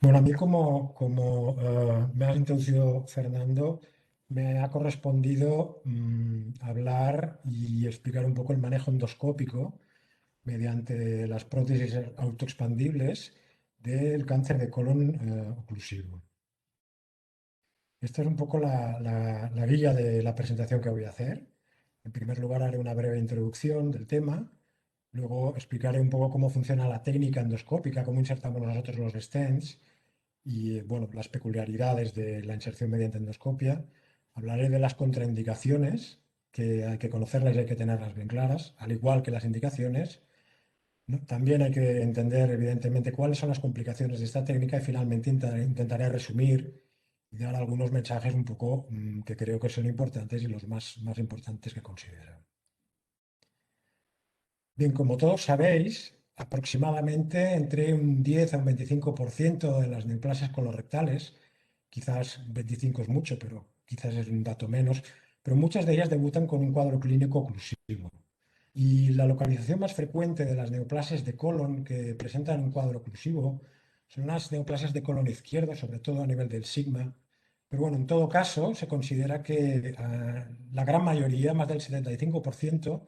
Bueno, a mí como me ha introducido Fernando, me ha correspondido hablar y explicar un poco el manejo endoscópico mediante las prótesis autoexpandibles del cáncer de colon oclusivo. Esta es un poco la guía de la presentación que voy a hacer. En primer lugar, haré una breve introducción del tema. Luego explicaré un poco cómo funciona la técnica endoscópica, cómo insertamos nosotros los stents y bueno, las peculiaridades de la inserción mediante endoscopia. Hablaré de las contraindicaciones, que hay que conocerlas y hay que tenerlas bien claras, al igual que las indicaciones, ¿no? También hay que entender, evidentemente, cuáles son las complicaciones de esta técnica y finalmente intentaré resumir y dar algunos mensajes un poco que creo que son importantes y los más importantes que considero. Bien, como todos sabéis, aproximadamente entre un 10 a un 25% de las neoplasias colorectales, quizás 25 es mucho, pero quizás es un dato menos, pero muchas de ellas debutan con un cuadro clínico oclusivo. Y la localización más frecuente de las neoplasias de colon que presentan un cuadro oclusivo son las neoplasias de colon izquierdo, sobre todo a nivel del sigma. Pero bueno, en todo caso, se considera que la gran mayoría, más del 75%,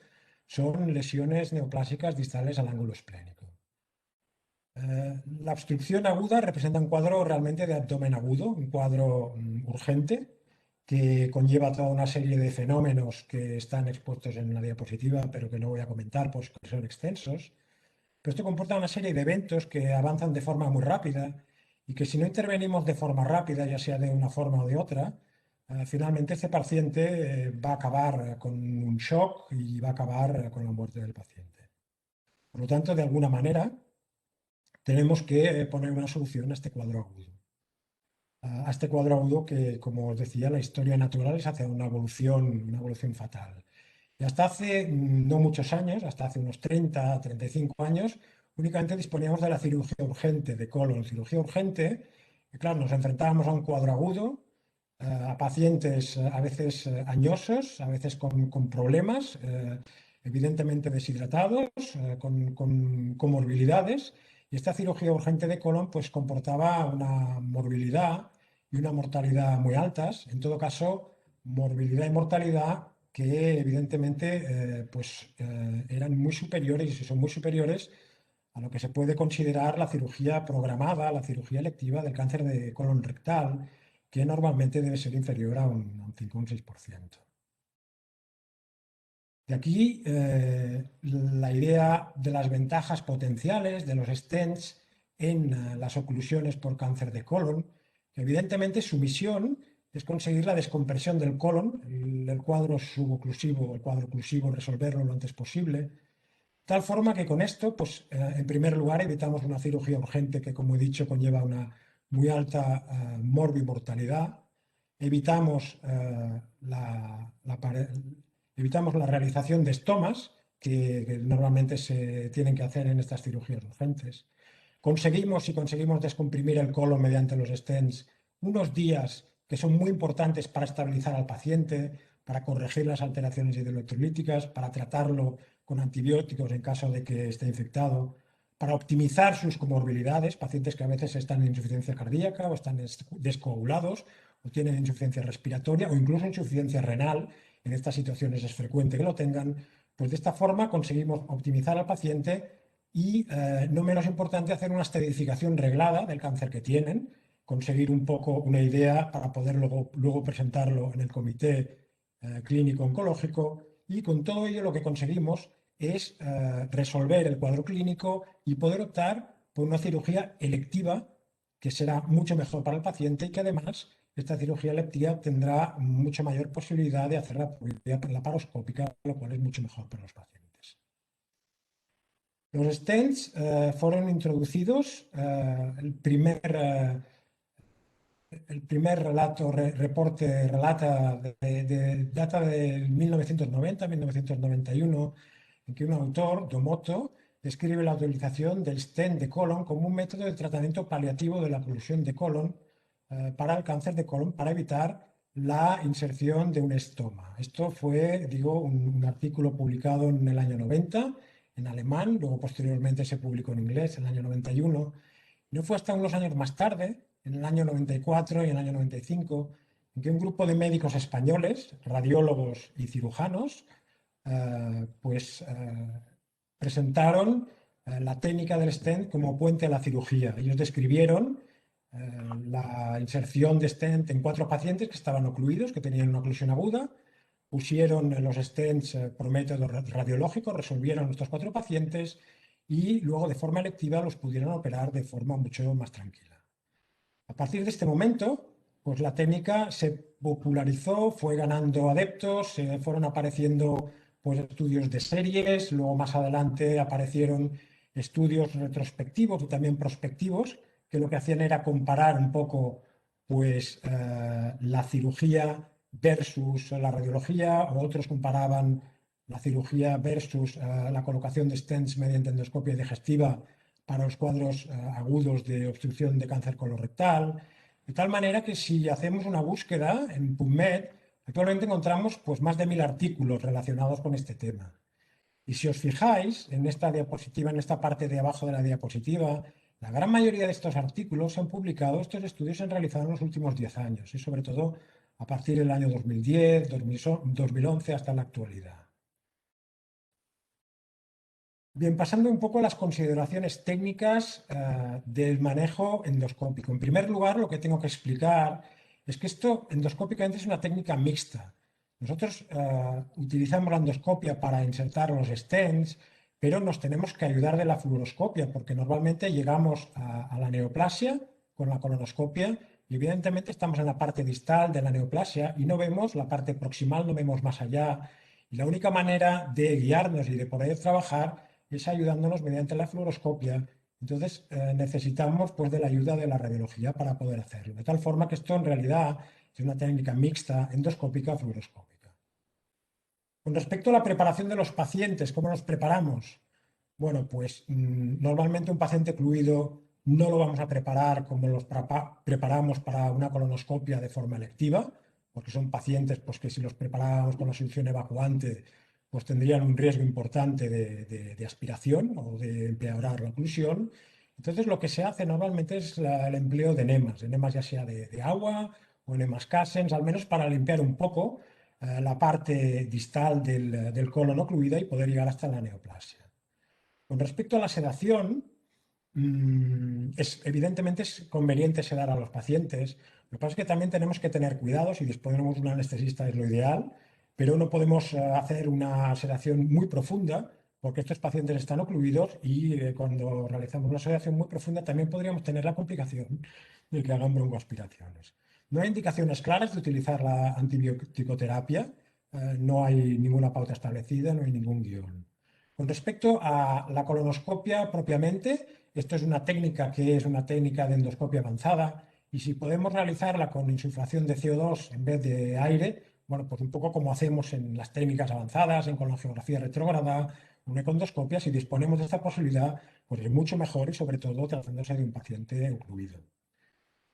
son lesiones neoplásicas distales al ángulo esplénico. La obstrucción aguda representa un cuadro realmente de abdomen agudo, un cuadro urgente, que conlleva toda una serie de fenómenos que están expuestos en la diapositiva, pero que no voy a comentar, pues que son extensos. Pero esto comporta una serie de eventos que avanzan de forma muy rápida y que si no intervenimos de forma rápida, ya sea de una forma o de otra, finalmente este paciente va a acabar con un shock y va a acabar con la muerte del paciente. Por lo tanto, de alguna manera, tenemos que poner una solución a este cuadro agudo. A este cuadro agudo que, como os decía, la historia natural es hacia una evolución fatal. Y hasta hace no muchos años, hasta hace unos 30, 35 años, únicamente disponíamos de la cirugía urgente de colon. Cirugía urgente, y claro, nos enfrentábamos a un cuadro agudo, a pacientes a veces añosos, a veces con problemas, evidentemente deshidratados, con comorbilidades. Y esta cirugía urgente de colon pues comportaba una morbilidad y una mortalidad muy altas. En todo caso, morbilidad y mortalidad que evidentemente eran muy superiores y son muy superiores a lo que se puede considerar la cirugía programada, la cirugía electiva del cáncer de colon rectal, que normalmente debe ser inferior a un 5 o un 6%. De aquí la idea de las ventajas potenciales de los stents en las oclusiones por cáncer de colon. Evidentemente su misión es conseguir la descompresión del colon, el cuadro suboclusivo, el cuadro oclusivo, resolverlo lo antes posible. Tal forma que con esto, pues en primer lugar evitamos una cirugía urgente que, como he dicho, conlleva una muy alta morbimortalidad. Evitamos evitamos la realización de estomas que normalmente se tienen que hacer en estas cirugías urgentes. Si conseguimos descomprimir el colon mediante los stents, unos días que son muy importantes para estabilizar al paciente, para corregir las alteraciones hidroelectrolíticas, para tratarlo con antibióticos en caso de que esté infectado, para optimizar sus comorbilidades, pacientes que a veces están en insuficiencia cardíaca o están descoagulados o tienen insuficiencia respiratoria o incluso insuficiencia renal. En estas situaciones es frecuente que lo tengan. Pues de esta forma conseguimos optimizar al paciente y, no menos importante, hacer una estadificación reglada del cáncer que tienen, conseguir un poco una idea para poder luego presentarlo en el comité clínico oncológico, y con todo ello lo que conseguimos es resolver el cuadro clínico y poder optar por una cirugía electiva que será mucho mejor para el paciente y que además esta cirugía electiva tendrá mucha mayor posibilidad de hacer la laparoscópica, lo cual es mucho mejor para los pacientes. Los stents fueron introducidos, el primer reporte data de 1990-1991, en que un autor, Domoto, describe la utilización del stent de colon como un método de tratamiento paliativo de la oclusión de colon para el cáncer de colon, para evitar la inserción de un estoma. Esto fue, digo, un artículo publicado en el año 90 en alemán, luego posteriormente se publicó en inglés en el año 91. No fue hasta unos años más tarde, en el año 94 y en el año 95, en que un grupo de médicos españoles, radiólogos y cirujanos, presentaron la técnica del stent como puente a la cirugía. Ellos describieron la inserción de stent en 4 pacientes que estaban ocluidos, que tenían una oclusión aguda, pusieron los stents por método radiológico, resolvieron estos 4 pacientes y luego de forma electiva los pudieron operar de forma mucho más tranquila. A partir de este momento, pues la técnica se popularizó, fue ganando adeptos, fueron apareciendo pues, estudios de series, luego más adelante aparecieron estudios retrospectivos y también prospectivos, que lo que hacían era comparar un poco pues, la cirugía versus la radiología, o otros comparaban la cirugía versus la colocación de stents mediante endoscopia digestiva para los cuadros agudos de obstrucción de cáncer colorectal, de tal manera que si hacemos una búsqueda en PubMed, actualmente encontramos pues, más de 1000 artículos relacionados con este tema. Y si os fijáis en esta diapositiva, en esta parte de abajo de la diapositiva, la gran mayoría de estos artículos se han publicado, estos estudios se han realizado en los últimos 10 años y sobre todo a partir del año 2010, 2011 hasta la actualidad. Bien, pasando un poco a las consideraciones técnicas del manejo endoscópico. En primer lugar, lo que tengo que explicar es que esto endoscópicamente es una técnica mixta. Nosotros utilizamos la endoscopia para insertar los stents, pero nos tenemos que ayudar de la fluoroscopia porque normalmente llegamos a la neoplasia con la colonoscopia y evidentemente estamos en la parte distal de la neoplasia y no vemos la parte proximal, no vemos más allá. Y la única manera de guiarnos y de poder trabajar es ayudándonos mediante la fluoroscopia. Entonces necesitamos pues, de la ayuda de la radiología para poder hacerlo. De tal forma que esto en realidad es una técnica mixta endoscópica fluoroscópica. Con respecto a la preparación de los pacientes, ¿cómo nos preparamos? Bueno, pues normalmente un paciente ocluido no lo vamos a preparar como los preparamos para una colonoscopia de forma electiva, porque son pacientes pues, que si los preparamos con la solución evacuante pues tendrían un riesgo importante de aspiración o de empeorar la oclusión. Entonces lo que se hace normalmente es el empleo de enemas ya sea de agua o enemas Cassens, al menos para limpiar un poco la parte distal del colon ocluida y poder llegar hasta la neoplasia. Con respecto a la sedación, evidentemente es conveniente sedar a los pacientes. Lo que pasa es que también tenemos que tener cuidado, si disponemos de un anestesista es lo ideal, pero no podemos hacer una sedación muy profunda porque estos pacientes están ocluidos y cuando realizamos una sedación muy profunda también podríamos tener la complicación de que hagan broncoaspiraciones. No hay indicaciones claras de utilizar la antibioticoterapia, no hay ninguna pauta establecida, no hay ningún guión. Con respecto a la colonoscopia propiamente, esto es una técnica que es una técnica de endoscopia avanzada y si podemos realizarla con insuflación de CO2 en vez de aire, bueno, pues un poco como hacemos en las técnicas avanzadas, en colonografía retrógrada, una econdoscopia, si disponemos de esta posibilidad, pues es mucho mejor y sobre todo tratándose de un paciente ocluido.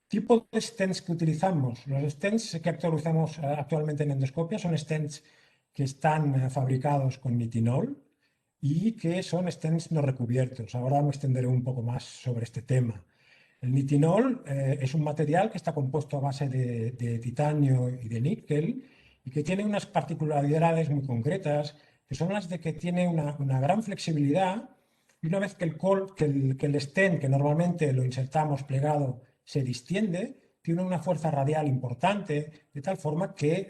Tipo de stents que utilizamos. Los stents que actualizamos actualmente en endoscopia son stents que están fabricados con nitinol y que son stents no recubiertos. Ahora me extenderé un poco más sobre este tema. El nitinol es un material que está compuesto a base de titanio y de níquel y que tiene unas particularidades muy concretas, que son las de que tiene una gran flexibilidad y una vez que el stent, que normalmente lo insertamos plegado, se distiende, tiene una fuerza radial importante, de tal forma que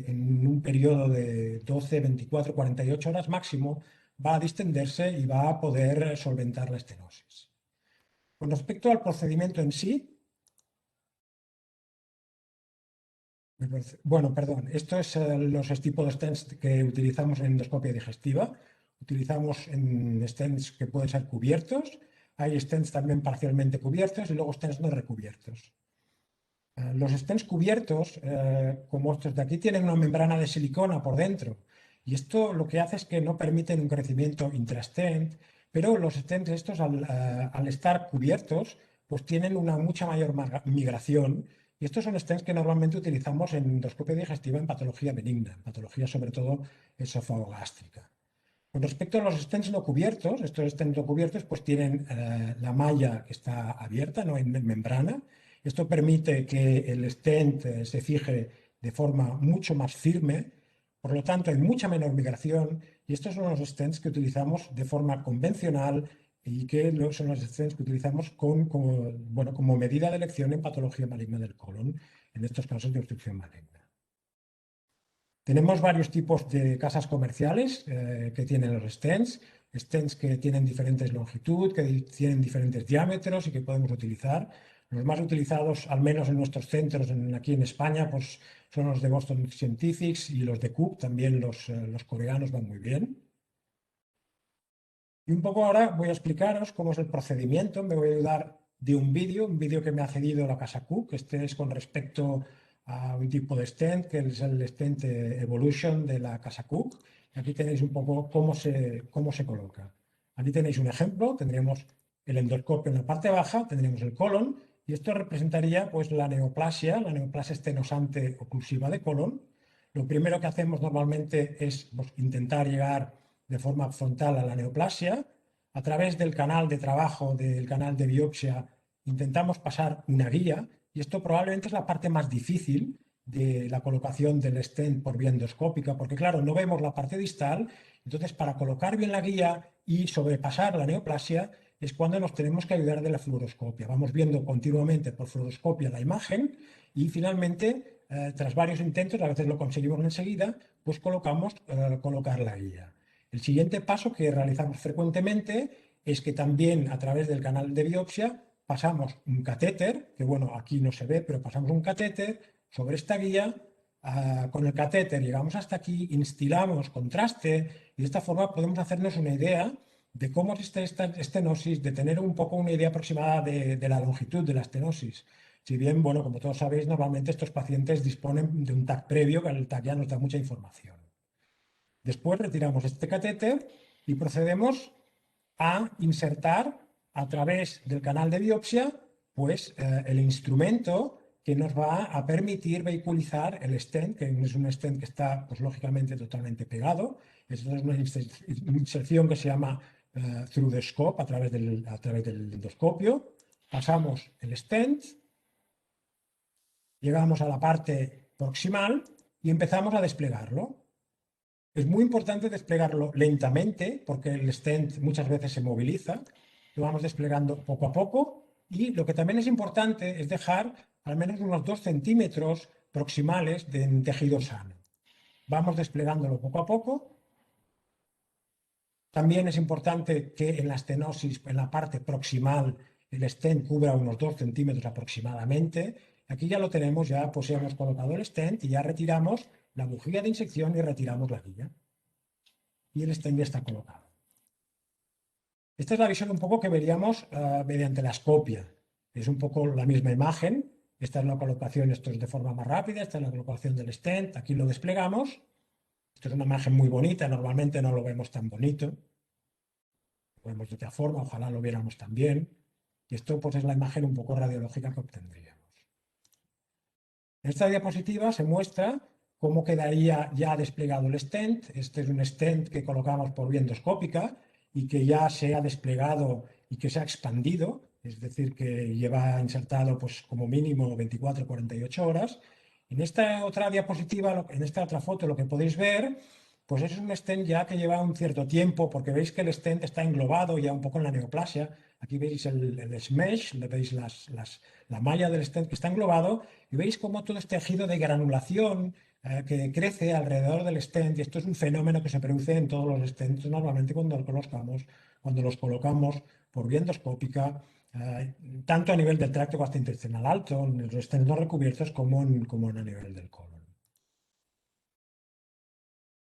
en un periodo de 12, 24, 48 horas máximo va a distenderse y va a poder solventar la estenosis. Con respecto al procedimiento en sí, bueno, perdón, esto es los tipos de stents que utilizamos en endoscopia digestiva. Utilizamos en stents que pueden ser cubiertos, hay stents también parcialmente cubiertos y luego stents no recubiertos. Los stents cubiertos, como estos de aquí, tienen una membrana de silicona por dentro y esto lo que hace es que no permiten un crecimiento intrastent, pero los stents estos al estar cubiertos pues tienen una mucha mayor migración y estos son stents que normalmente utilizamos en endoscopia digestiva en patología benigna, en patología sobre todo esofagogástrica. Con respecto a los stents no cubiertos, estos stents no cubiertos pues tienen la malla que está abierta, no en membrana. Esto permite que el stent se fije de forma mucho más firme, por lo tanto hay mucha menor migración y estos son los stents que utilizamos de forma convencional y que son los stents que utilizamos bueno, como medida de elección en patología maligna del colon, en estos casos de obstrucción maligna. Tenemos varios tipos de casas comerciales que tienen los stents, stents que tienen diferentes longitud, que tienen diferentes diámetros y que podemos utilizar. Los más utilizados, al menos en nuestros centros aquí en España, pues son los de Boston Scientific y los de Cook, también los coreanos van muy bien. Y un poco ahora voy a explicaros cómo es el procedimiento, me voy a ayudar de un vídeo que me ha cedido la casa Cook. Este es con respecto a un tipo de stent, que es el stent Evolution de la casa Cook. Aquí tenéis un poco cómo se coloca. Aquí tenéis un ejemplo, tendríamos el endoscopio en la parte baja, tendríamos el colon, y esto representaría pues la neoplasia estenosante oclusiva de colon. Lo primero que hacemos normalmente es pues, intentar llegar de forma frontal a la neoplasia. A través del canal de trabajo, del canal de biopsia, intentamos pasar una guía y esto probablemente es la parte más difícil de la colocación del stent por vía endoscópica, porque claro, no vemos la parte distal, entonces para colocar bien la guía y sobrepasar la neoplasia es cuando nos tenemos que ayudar de la fluoroscopia. Vamos viendo continuamente por fluoroscopia la imagen y finalmente, tras varios intentos, a veces lo conseguimos enseguida, pues colocar la guía. El siguiente paso que realizamos frecuentemente es que también a través del canal de biopsia pasamos un catéter, que bueno, aquí no se ve, pero pasamos un catéter sobre esta guía. Con el catéter llegamos hasta aquí, instilamos contraste y de esta forma podemos hacernos una idea de cómo es esta estenosis, de tener un poco una idea aproximada de la longitud de la estenosis. Si bien, bueno, como todos sabéis, normalmente estos pacientes disponen de un TAC previo, que el TAC ya nos da mucha información. Después retiramos este catéter y procedemos a insertar a través del canal de biopsia pues, el instrumento que nos va a permitir vehiculizar el stent, que es un stent que está pues, lógicamente totalmente pegado. Es una inserción que se llama through the scope, a través del endoscopio. Pasamos el stent, llegamos a la parte proximal y empezamos a desplegarlo. Es muy importante desplegarlo lentamente porque el stent muchas veces se moviliza. Lo vamos desplegando poco a poco y lo que también es importante es dejar al menos unos 2 centímetros proximales de tejido sano. Vamos desplegándolo poco a poco. También es importante que en la estenosis, en la parte proximal, el stent cubra unos 2 centímetros aproximadamente. Aquí ya lo tenemos, ya pues hemos colocado el stent y ya retiramos la bujía de inyección y retiramos la guía. Y el stent ya está colocado. Esta es la visión un poco que veríamos mediante la escopia. Es un poco la misma imagen. Esta es la colocación, esto es de forma más rápida, esta es la colocación del stent, aquí lo desplegamos. Esto es una imagen muy bonita, normalmente no lo vemos tan bonito. Lo vemos de otra forma, ojalá lo viéramos también. Y esto pues es la imagen un poco radiológica que obtendríamos. En esta diapositiva se muestra cómo quedaría ya desplegado el stent. Este es un stent que colocamos por vía endoscópica y que ya se ha desplegado y que se ha expandido, es decir, que lleva insertado pues, como mínimo 24 o 48 horas. En esta otra diapositiva, en esta otra foto, lo que podéis ver pues es un stent ya que lleva un cierto tiempo, porque veis que el stent está englobado ya un poco en la neoplasia. Aquí veis el smesh, le veis la malla del stent que está englobado y veis cómo todo este tejido de granulación que crece alrededor del stent, y esto es un fenómeno que se produce en todos los stents normalmente cuando los colocamos por vía endoscópica, tanto a nivel del tracto gastrointestinal alto, en los stents no recubiertos, como a nivel del colon.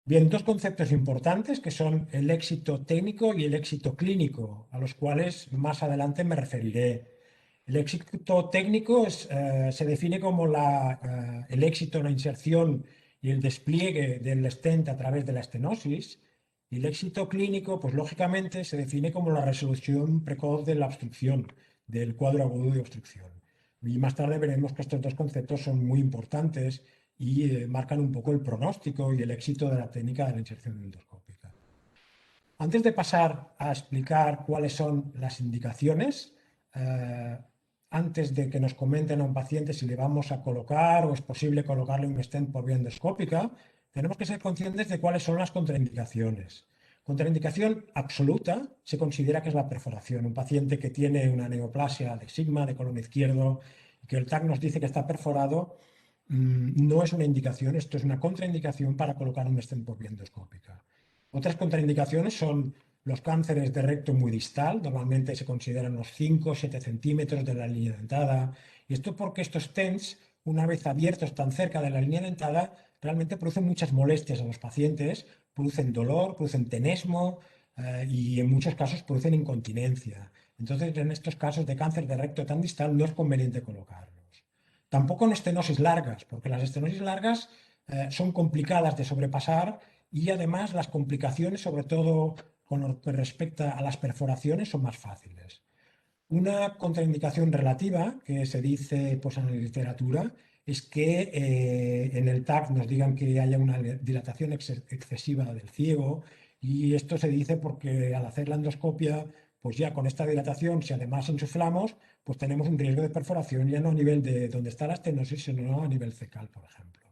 Bien, dos conceptos importantes que son el éxito técnico y el éxito clínico, a los cuales más adelante me referiré. El éxito técnico se define como el éxito en la inserción y el despliegue del stent a través de la estenosis. Y el éxito clínico, pues lógicamente, se define como la resolución precoz de la obstrucción, del cuadro agudo de obstrucción. Y más tarde veremos que estos dos conceptos son muy importantes y marcan un poco el pronóstico y el éxito de la técnica de la inserción endoscópica. Antes de pasar a explicar cuáles son las indicaciones, eh, antes de que nos comenten a un paciente si le vamos a colocar o es posible colocarle un stent por vía endoscópica, tenemos que ser conscientes de cuáles son las contraindicaciones. Contraindicación absoluta se considera que es la perforación. Un paciente que tiene una neoplasia de sigma, de colon izquierdo, y que el TAC nos dice que está perforado, no es una indicación, esto es una contraindicación para colocar un stent por vía endoscópica. Otras contraindicaciones son los cánceres de recto muy distal, normalmente se consideran unos 5 o 7 centímetros de la línea dentada. Y esto porque estos stents, una vez abiertos tan cerca de la línea dentada, realmente producen muchas molestias a los pacientes, producen dolor, producen tenesmo y en muchos casos producen incontinencia. Entonces, en estos casos de cáncer de recto tan distal no es conveniente colocarlos. Tampoco en estenosis largas, porque las estenosis largas son complicadas de sobrepasar y además las complicaciones, sobre todo con lo que respecta a las perforaciones, son más fáciles. Una contraindicación relativa que se dice pues, en la literatura es que en el TAC nos digan que haya una dilatación excesiva del ciego y esto se dice porque al hacer la endoscopia, pues ya con esta dilatación, si además enchuflamos, pues tenemos un riesgo de perforación ya no a nivel de donde está la estenosis, sino a nivel cecal, por ejemplo.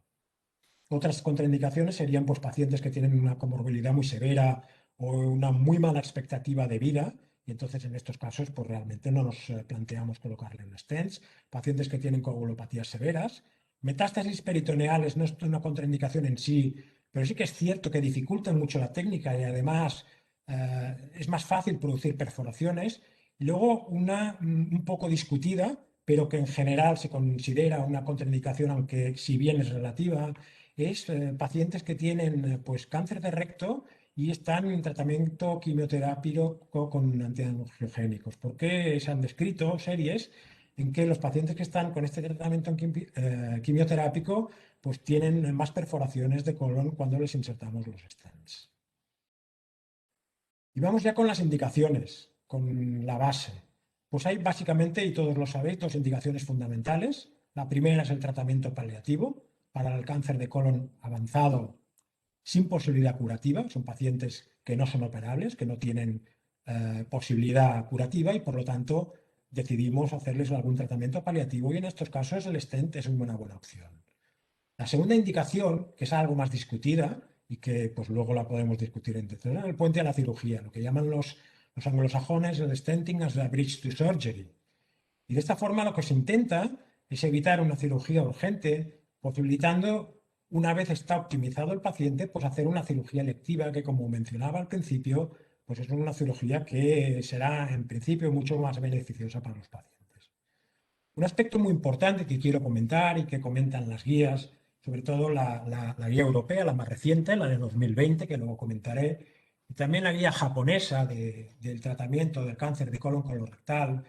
Otras contraindicaciones serían pues, pacientes que tienen una comorbilidad muy severa o una muy mala expectativa de vida, y entonces en estos casos pues, realmente no nos planteamos colocarle un stents. Pacientes que tienen coagulopatías severas. Metástasis peritoneales no es una contraindicación en sí, pero sí que es cierto que dificultan mucho la técnica y además es más fácil producir perforaciones. Y luego una un poco discutida, pero que en general se considera una contraindicación, aunque si bien es relativa, es pacientes que tienen pues, cáncer de recto y están en tratamiento quimioterápico con antiangiogénicos. ¿Por qué se han descrito series en que los pacientes que están con este tratamiento quimioterápico pues, tienen más perforaciones de colon cuando les insertamos los stents? Y vamos ya con las indicaciones, con la base. Pues hay básicamente, y todos lo sabéis, dos indicaciones fundamentales. La primera es el tratamiento paliativo para el cáncer de colon avanzado sin posibilidad curativa. Son pacientes que no son operables, que no tienen posibilidad curativa y por lo tanto decidimos hacerles algún tratamiento paliativo y en estos casos el stent es una buena opción. La segunda indicación, que es algo más discutida y que pues luego la podemos discutir en el puente a la cirugía, lo que llaman los anglosajones el stenting as a bridge to surgery. Y de esta forma lo que se intenta es evitar una cirugía urgente, posibilitando, una vez está optimizado el paciente, pues hacer una cirugía electiva que, como mencionaba al principio, pues es una cirugía que será en principio mucho más beneficiosa para los pacientes. Un aspecto muy importante que quiero comentar y que comentan las guías, sobre todo la guía europea, la más reciente, la de 2020, que luego comentaré, y también la guía japonesa del tratamiento del cáncer de colon colorectal,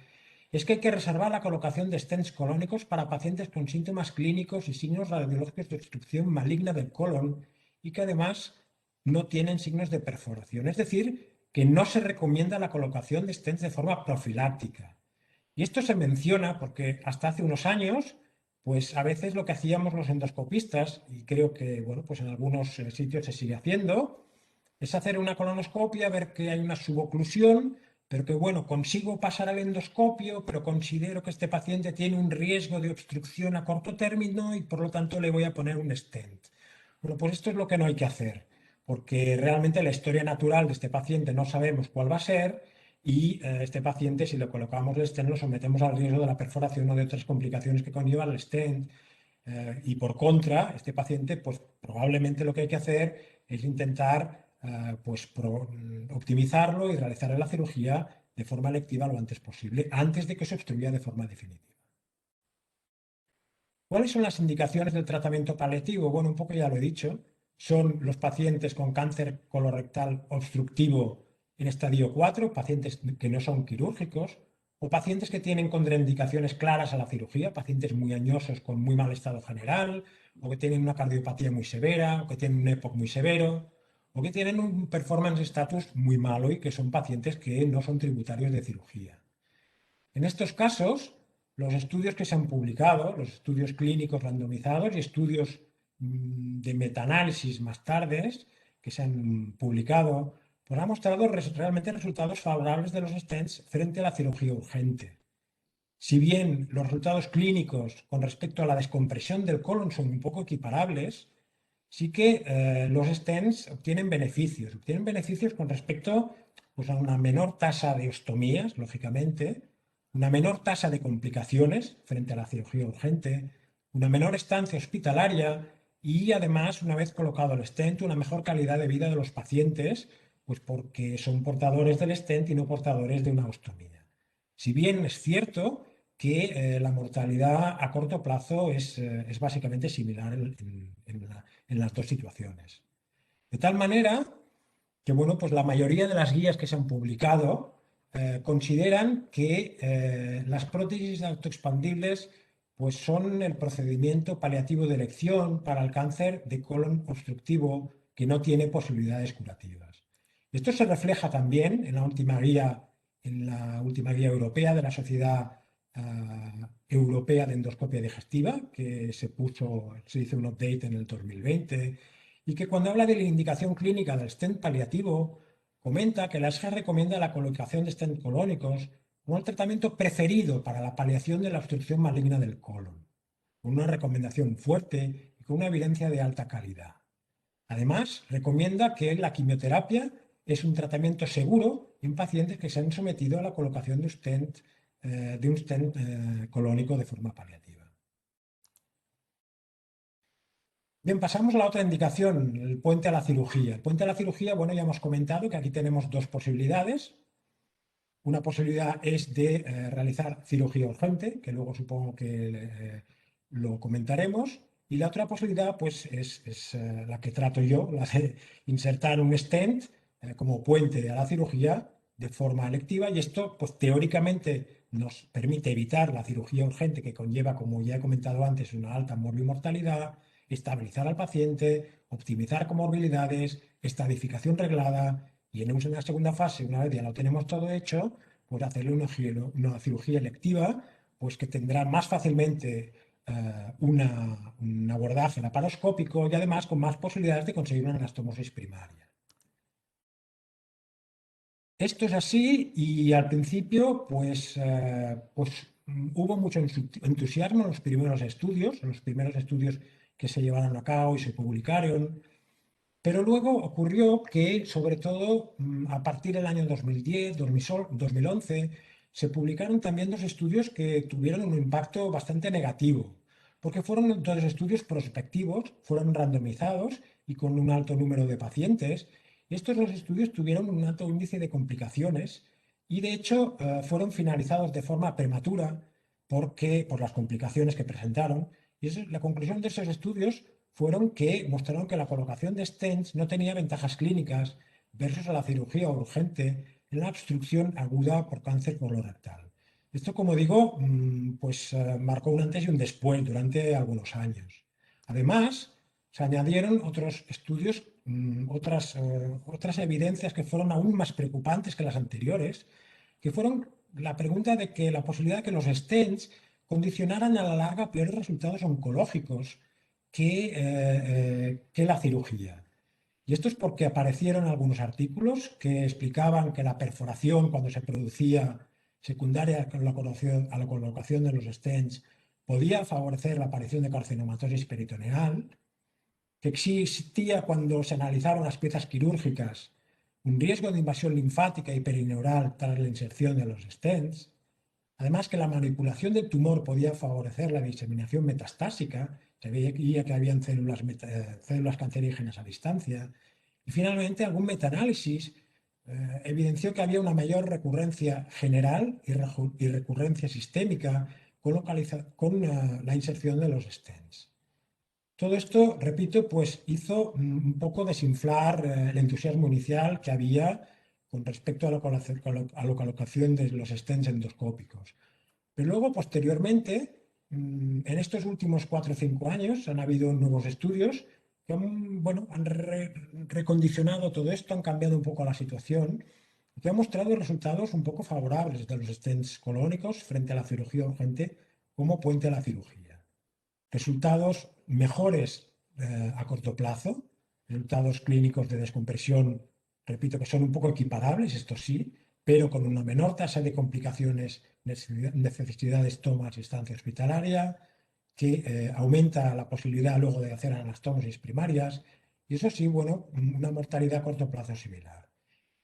es que hay que reservar la colocación de stents colónicos para pacientes con síntomas clínicos y signos radiológicos de obstrucción maligna del colon y que además no tienen signos de perforación. Es decir, que no se recomienda la colocación de stents de forma profiláctica. Y esto se menciona porque hasta hace unos años, pues a veces lo que hacíamos los endoscopistas, y creo que bueno, pues en algunos sitios se sigue haciendo, es hacer una colonoscopia, ver que hay una suboclusión, pero que bueno, consigo pasar al endoscopio, pero considero que este paciente tiene un riesgo de obstrucción a corto término y por lo tanto le voy a poner un stent. Bueno, pues esto es lo que no hay que hacer, porque realmente la historia natural de este paciente no sabemos cuál va a ser y este paciente, si le colocamos el stent, lo sometemos al riesgo de la perforación o de otras complicaciones que conlleva el stent. Y por contra, este paciente, pues probablemente lo que hay que hacer es intentar pues, optimizarlo y realizar la cirugía de forma electiva lo antes posible, antes de que se obstruya de forma definitiva. ¿Cuáles son las indicaciones del tratamiento paliativo? Bueno, un poco ya lo he dicho. Son los pacientes con cáncer colorectal obstructivo en estadio 4, pacientes que no son quirúrgicos, o pacientes que tienen contraindicaciones claras a la cirugía, pacientes muy añosos con muy mal estado general, o que tienen una cardiopatía muy severa, o que tienen un EPOC muy severo, o que tienen un performance status muy malo y que son pacientes que no son tributarios de cirugía. En estos casos, los estudios que se han publicado, los estudios clínicos randomizados y estudios de metaanálisis más tardes que se han publicado, pues ha mostrado realmente resultados favorables de los stents frente a la cirugía urgente. Si bien los resultados clínicos con respecto a la descompresión del colon son un poco equiparables, sí que los stents obtienen beneficios. Obtienen beneficios con respecto pues, a una menor tasa de ostomías, lógicamente, una menor tasa de complicaciones frente a la cirugía urgente, una menor estancia hospitalaria y además, una vez colocado el stent, una mejor calidad de vida de los pacientes, pues porque son portadores del stent y no portadores de una ostomía. Si bien es cierto que la mortalidad a corto plazo es básicamente similar en las dos situaciones. De tal manera que, bueno, pues la mayoría de las guías que se han publicado consideran que las prótesis autoexpandibles pues son el procedimiento paliativo de elección para el cáncer de colon obstructivo que no tiene posibilidades curativas. Esto se refleja también en la última guía europea de la Sociedad Europea de Endoscopia Digestiva, que se hizo un update en el 2020, y que cuando habla de la indicación clínica del stent paliativo, comenta que la SGA recomienda la colocación de stent colónicos como el tratamiento preferido para la paliación de la obstrucción maligna del colon, con una recomendación fuerte y con una evidencia de alta calidad. Además, recomienda que la quimioterapia es un tratamiento seguro en pacientes que se han sometido a la colocación de un stent colónico de forma paliativa. Bien, pasamos a la otra indicación, el puente a la cirugía. El puente a la cirugía, bueno, ya hemos comentado que aquí tenemos dos posibilidades. Una posibilidad es de realizar cirugía urgente, que luego supongo que lo comentaremos. Y la otra posibilidad, pues, es la que trato yo, la de insertar un stent como puente a la cirugía de forma electiva. Y esto, pues, teóricamente nos permite evitar la cirugía urgente que conlleva, como ya he comentado antes, una alta morbimortalidad, estabilizar al paciente, optimizar comorbilidades, estadificación reglada y en una segunda fase, una vez ya lo tenemos todo hecho, pues hacerle una cirugía electiva, pues que tendrá más fácilmente un abordaje laparoscópico y además con más posibilidades de conseguir una anastomosis primaria. Esto es así y al principio hubo mucho entusiasmo en los primeros estudios que se llevaron a cabo y se publicaron. Pero luego ocurrió que, sobre todo a partir del año 2010, 2011, se publicaron también dos estudios que tuvieron un impacto bastante negativo, porque fueron dos estudios prospectivos, fueron randomizados y con un alto número de pacientes. Estos dos estudios tuvieron un alto índice de complicaciones y, de hecho, fueron finalizados de forma prematura por las complicaciones que presentaron. Y la conclusión de esos estudios fueron que mostraron que la colocación de stents no tenía ventajas clínicas versus a la cirugía urgente en la obstrucción aguda por cáncer colorectal. Esto, como digo, marcó un antes y un después durante algunos años. Además, se añadieron otros estudios, otras evidencias que fueron aún más preocupantes que las anteriores, que fueron la pregunta de que la posibilidad de que los stents condicionaran a la larga peores resultados oncológicos que la cirugía. Y esto es porque aparecieron algunos artículos que explicaban que la perforación, cuando se producía secundaria a la colocación de los stents, podía favorecer la aparición de carcinomatosis peritoneal, que existía cuando se analizaron las piezas quirúrgicas un riesgo de invasión linfática y perineural tras la inserción de los stents. Además, que la manipulación del tumor podía favorecer la diseminación metastásica, se veía que habían células cancerígenas a distancia. Y finalmente, algún metaanálisis evidenció que había una mayor recurrencia general y recurrencia sistémica con la inserción de los stents. Todo esto, repito, pues hizo un poco desinflar el entusiasmo inicial que había con respecto a la colocación de los stents endoscópicos. Pero luego, posteriormente, en estos últimos 4 o 5 años, han habido nuevos estudios que han recondicionado todo esto, han cambiado un poco la situación y que han mostrado resultados un poco favorables de los stents colónicos frente a la cirugía urgente como puente a la cirugía. Resultados mejores a corto plazo, resultados clínicos de descompresión repito que son un poco equiparables, esto sí, pero con una menor tasa de complicaciones, necesidades, tomas y estancia hospitalaria, que aumenta la posibilidad luego de hacer anastomosis primarias, y eso sí, bueno, una mortalidad a corto plazo similar.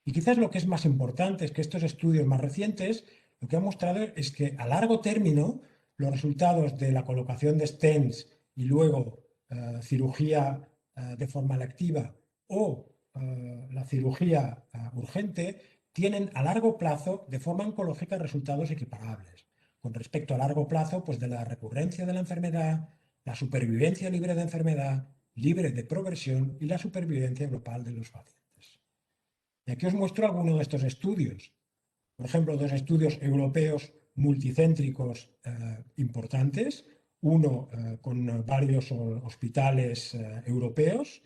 Y quizás lo que es más importante es que estos estudios más recientes lo que han mostrado es que a largo término los resultados de la colocación de stents y luego cirugía de forma electiva o la cirugía urgente tienen a largo plazo de forma oncológica resultados equiparables. Con respecto a largo plazo, pues de la recurrencia de la enfermedad, la supervivencia libre de enfermedad, libre de progresión y la supervivencia global de los pacientes. Y aquí os muestro algunos de estos estudios. Por ejemplo, dos estudios europeos multicéntricos importantes, uno con varios hospitales europeos,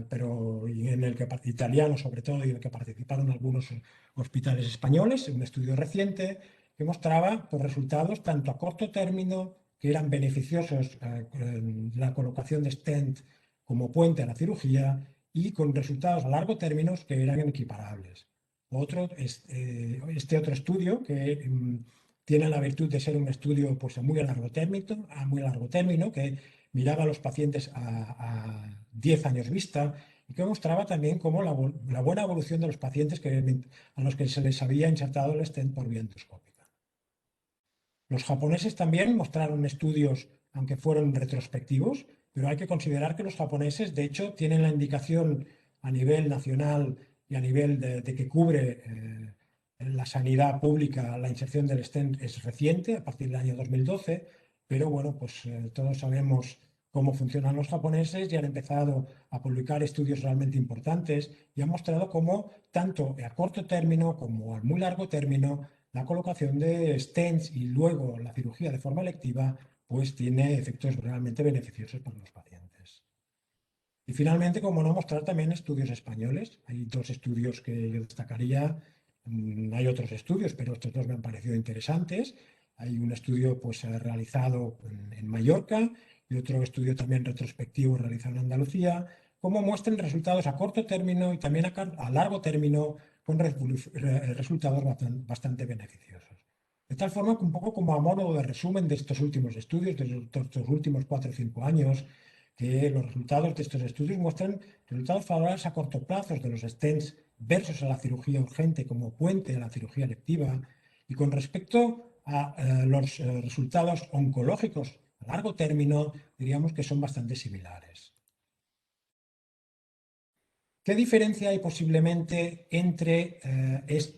pero en el que italianos sobre todo, y en el que participaron algunos hospitales españoles, un estudio reciente que mostraba pues, resultados tanto a corto término, que eran beneficiosos la colocación de stent como puente a la cirugía, y con resultados a largo término que eran equiparables. Este otro estudio que tiene la virtud de ser un estudio pues, a muy largo término, que miraba a los pacientes a 10 años vista y que mostraba también cómo la buena evolución de los pacientes a los que se les había insertado el stent por vía endoscópica. Los japoneses también mostraron estudios, aunque fueron retrospectivos, pero hay que considerar que los japoneses, de hecho, tienen la indicación a nivel nacional y a nivel de que cubre la sanidad pública, la inserción del stent es reciente, a partir del año 2012, pero bueno, pues todos sabemos cómo funcionan los japoneses y han empezado a publicar estudios realmente importantes y han mostrado cómo, tanto a corto término como a muy largo término, la colocación de stents y luego la cirugía de forma electiva, pues tiene efectos realmente beneficiosos para los pacientes. Y finalmente, como no, mostrar también estudios españoles. Hay dos estudios que yo destacaría. Hay otros estudios, pero estos dos me han parecido interesantes. Hay un estudio pues, realizado en Mallorca y otro estudio también retrospectivo realizado en Andalucía, como muestran resultados a corto término y también a largo término con resultados bastante beneficiosos. De tal forma que un poco como a modo de resumen de estos últimos estudios, de estos últimos 4 o 5 años, que los resultados de estos estudios muestran resultados favorables a corto plazo de los stents versus a la cirugía urgente como puente a la cirugía electiva, y con respecto a los resultados oncológicos a largo término, diríamos que son bastante similares. ¿Qué diferencia hay posiblemente entre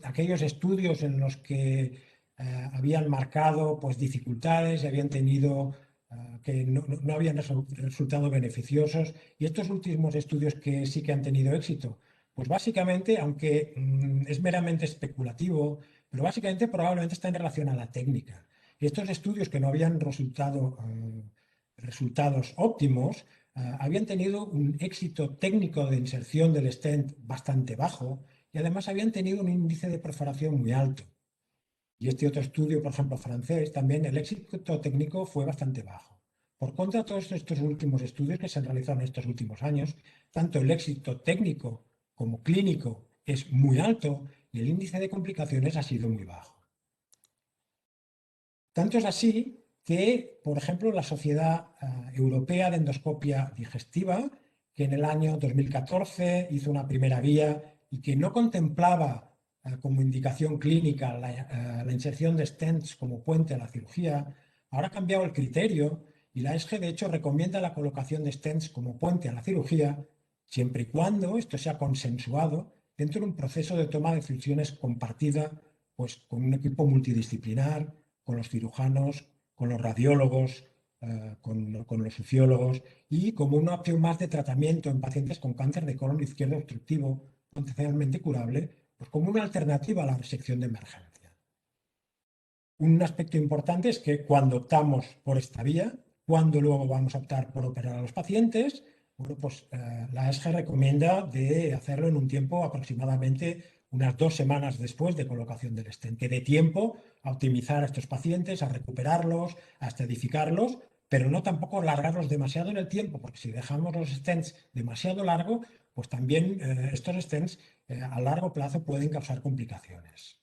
aquellos estudios en los que habían marcado pues, dificultades y habían tenido que no habían resultado beneficiosos, y estos últimos estudios que sí que han tenido éxito? Pues básicamente, aunque es meramente especulativo, pero básicamente probablemente está en relación a la técnica. Y estos estudios que no habían resultado resultados óptimos, habían tenido un éxito técnico de inserción del stent bastante bajo y además habían tenido un índice de perforación muy alto. Y este otro estudio, por ejemplo, francés, también el éxito técnico fue bastante bajo. Por contra, todos estos últimos estudios que se han realizado en estos últimos años, tanto el éxito técnico como clínico es muy alto y el índice de complicaciones ha sido muy bajo. Tanto es así que, por ejemplo, la Sociedad Europea de Endoscopia Digestiva, que en el año 2014 hizo una primera guía y que no contemplaba como indicación clínica la inserción de stents como puente a la cirugía, ahora ha cambiado el criterio y la ESGE, de hecho, recomienda la colocación de stents como puente a la cirugía, siempre y cuando esto sea consensuado dentro de un proceso de toma de decisiones compartida, pues con un equipo multidisciplinar, con los cirujanos, con los radiólogos, con los sociólogos, y como una opción más de tratamiento en pacientes con cáncer de colon izquierdo obstructivo potencialmente curable, pues como una alternativa a la resección de emergencia. Un aspecto importante es que cuando optamos por esta vía, cuando luego vamos a optar por operar a los pacientes, bueno, pues la ESGE recomienda de hacerlo en un tiempo aproximadamente unas 2 semanas después de colocación del stent, que dé tiempo a optimizar a estos pacientes, a recuperarlos, a estadificarlos, pero no tampoco alargarlos demasiado en el tiempo, porque si dejamos los stents demasiado largo, pues también estos stents a largo plazo pueden causar complicaciones.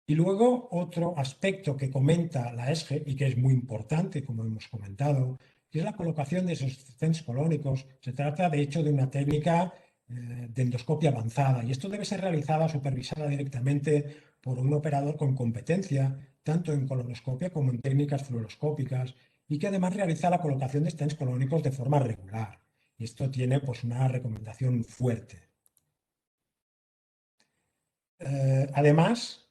Y luego otro aspecto que comenta la ESGE y que es muy importante, como hemos comentado, que es la colocación de esos stents colónicos. Se trata, de hecho, de una técnica de endoscopia avanzada y esto debe ser realizada o supervisada directamente por un operador con competencia, tanto en colonoscopia como en técnicas fluoroscópicas, y que además realiza la colocación de stents colónicos de forma regular. Y esto tiene pues, una recomendación fuerte. Además,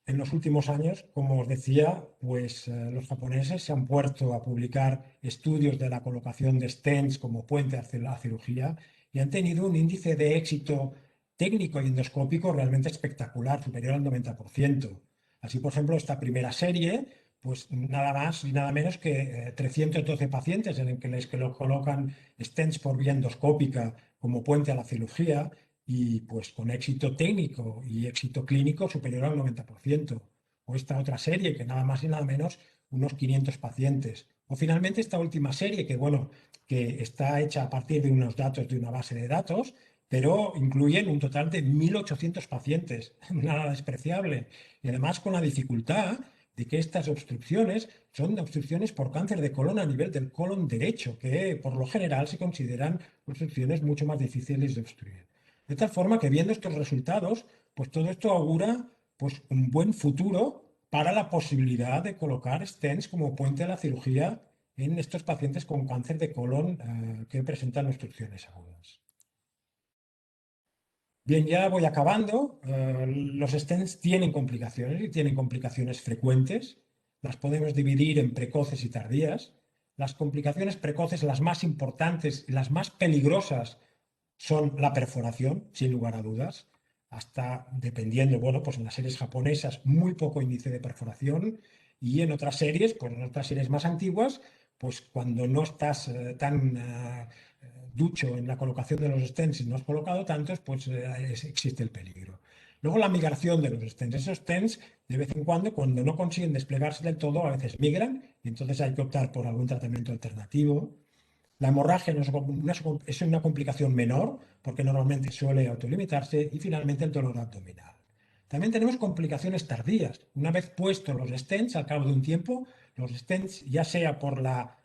en los últimos años, como os decía, pues los japoneses se han puesto a publicar estudios de la colocación de stents como puente hacia la cirugía y han tenido un índice de éxito técnico y endoscópico realmente espectacular, superior al 90%. Así, por ejemplo, esta primera serie, pues nada más y nada menos que 312 pacientes en el que les que lo colocan stents por vía endoscópica como puente a la cirugía y pues con éxito técnico y éxito clínico superior al 90%. O esta otra serie que nada más y nada menos unos 500 pacientes. O finalmente esta última serie que bueno, que está hecha a partir de unos datos de una base de datos, pero incluyen un total de 1.800 pacientes, nada despreciable. Y además con la dificultad de que estas obstrucciones son obstrucciones por cáncer de colon a nivel del colon derecho, que por lo general se consideran obstrucciones mucho más difíciles de obstruir. De tal forma que viendo estos resultados, pues todo esto augura pues, un buen futuro para la posibilidad de colocar stents como puente a la cirugía en estos pacientes con cáncer de colon que presentan obstrucciones agudas. Bien, ya voy acabando. Los stents tienen complicaciones y tienen complicaciones frecuentes. Las podemos dividir en precoces y tardías. Las complicaciones precoces, las más importantes y las más peligrosas, son la perforación, sin lugar a dudas, hasta dependiendo, bueno, pues en las series japonesas muy poco índice de perforación y en otras series, pues en otras series más antiguas, pues cuando no estás tan ducho en la colocación de los stents y no has colocado tantos, pues existe el peligro. Luego la migración de los stents. Esos stents, de vez en cuando no consiguen desplegarse del todo, a veces migran y entonces hay que optar por algún tratamiento alternativo. La hemorragia es una complicación menor porque normalmente suele autolimitarse y finalmente el dolor abdominal. También tenemos complicaciones tardías. Una vez puestos los stents, al cabo de un tiempo, los stents, ya sea por la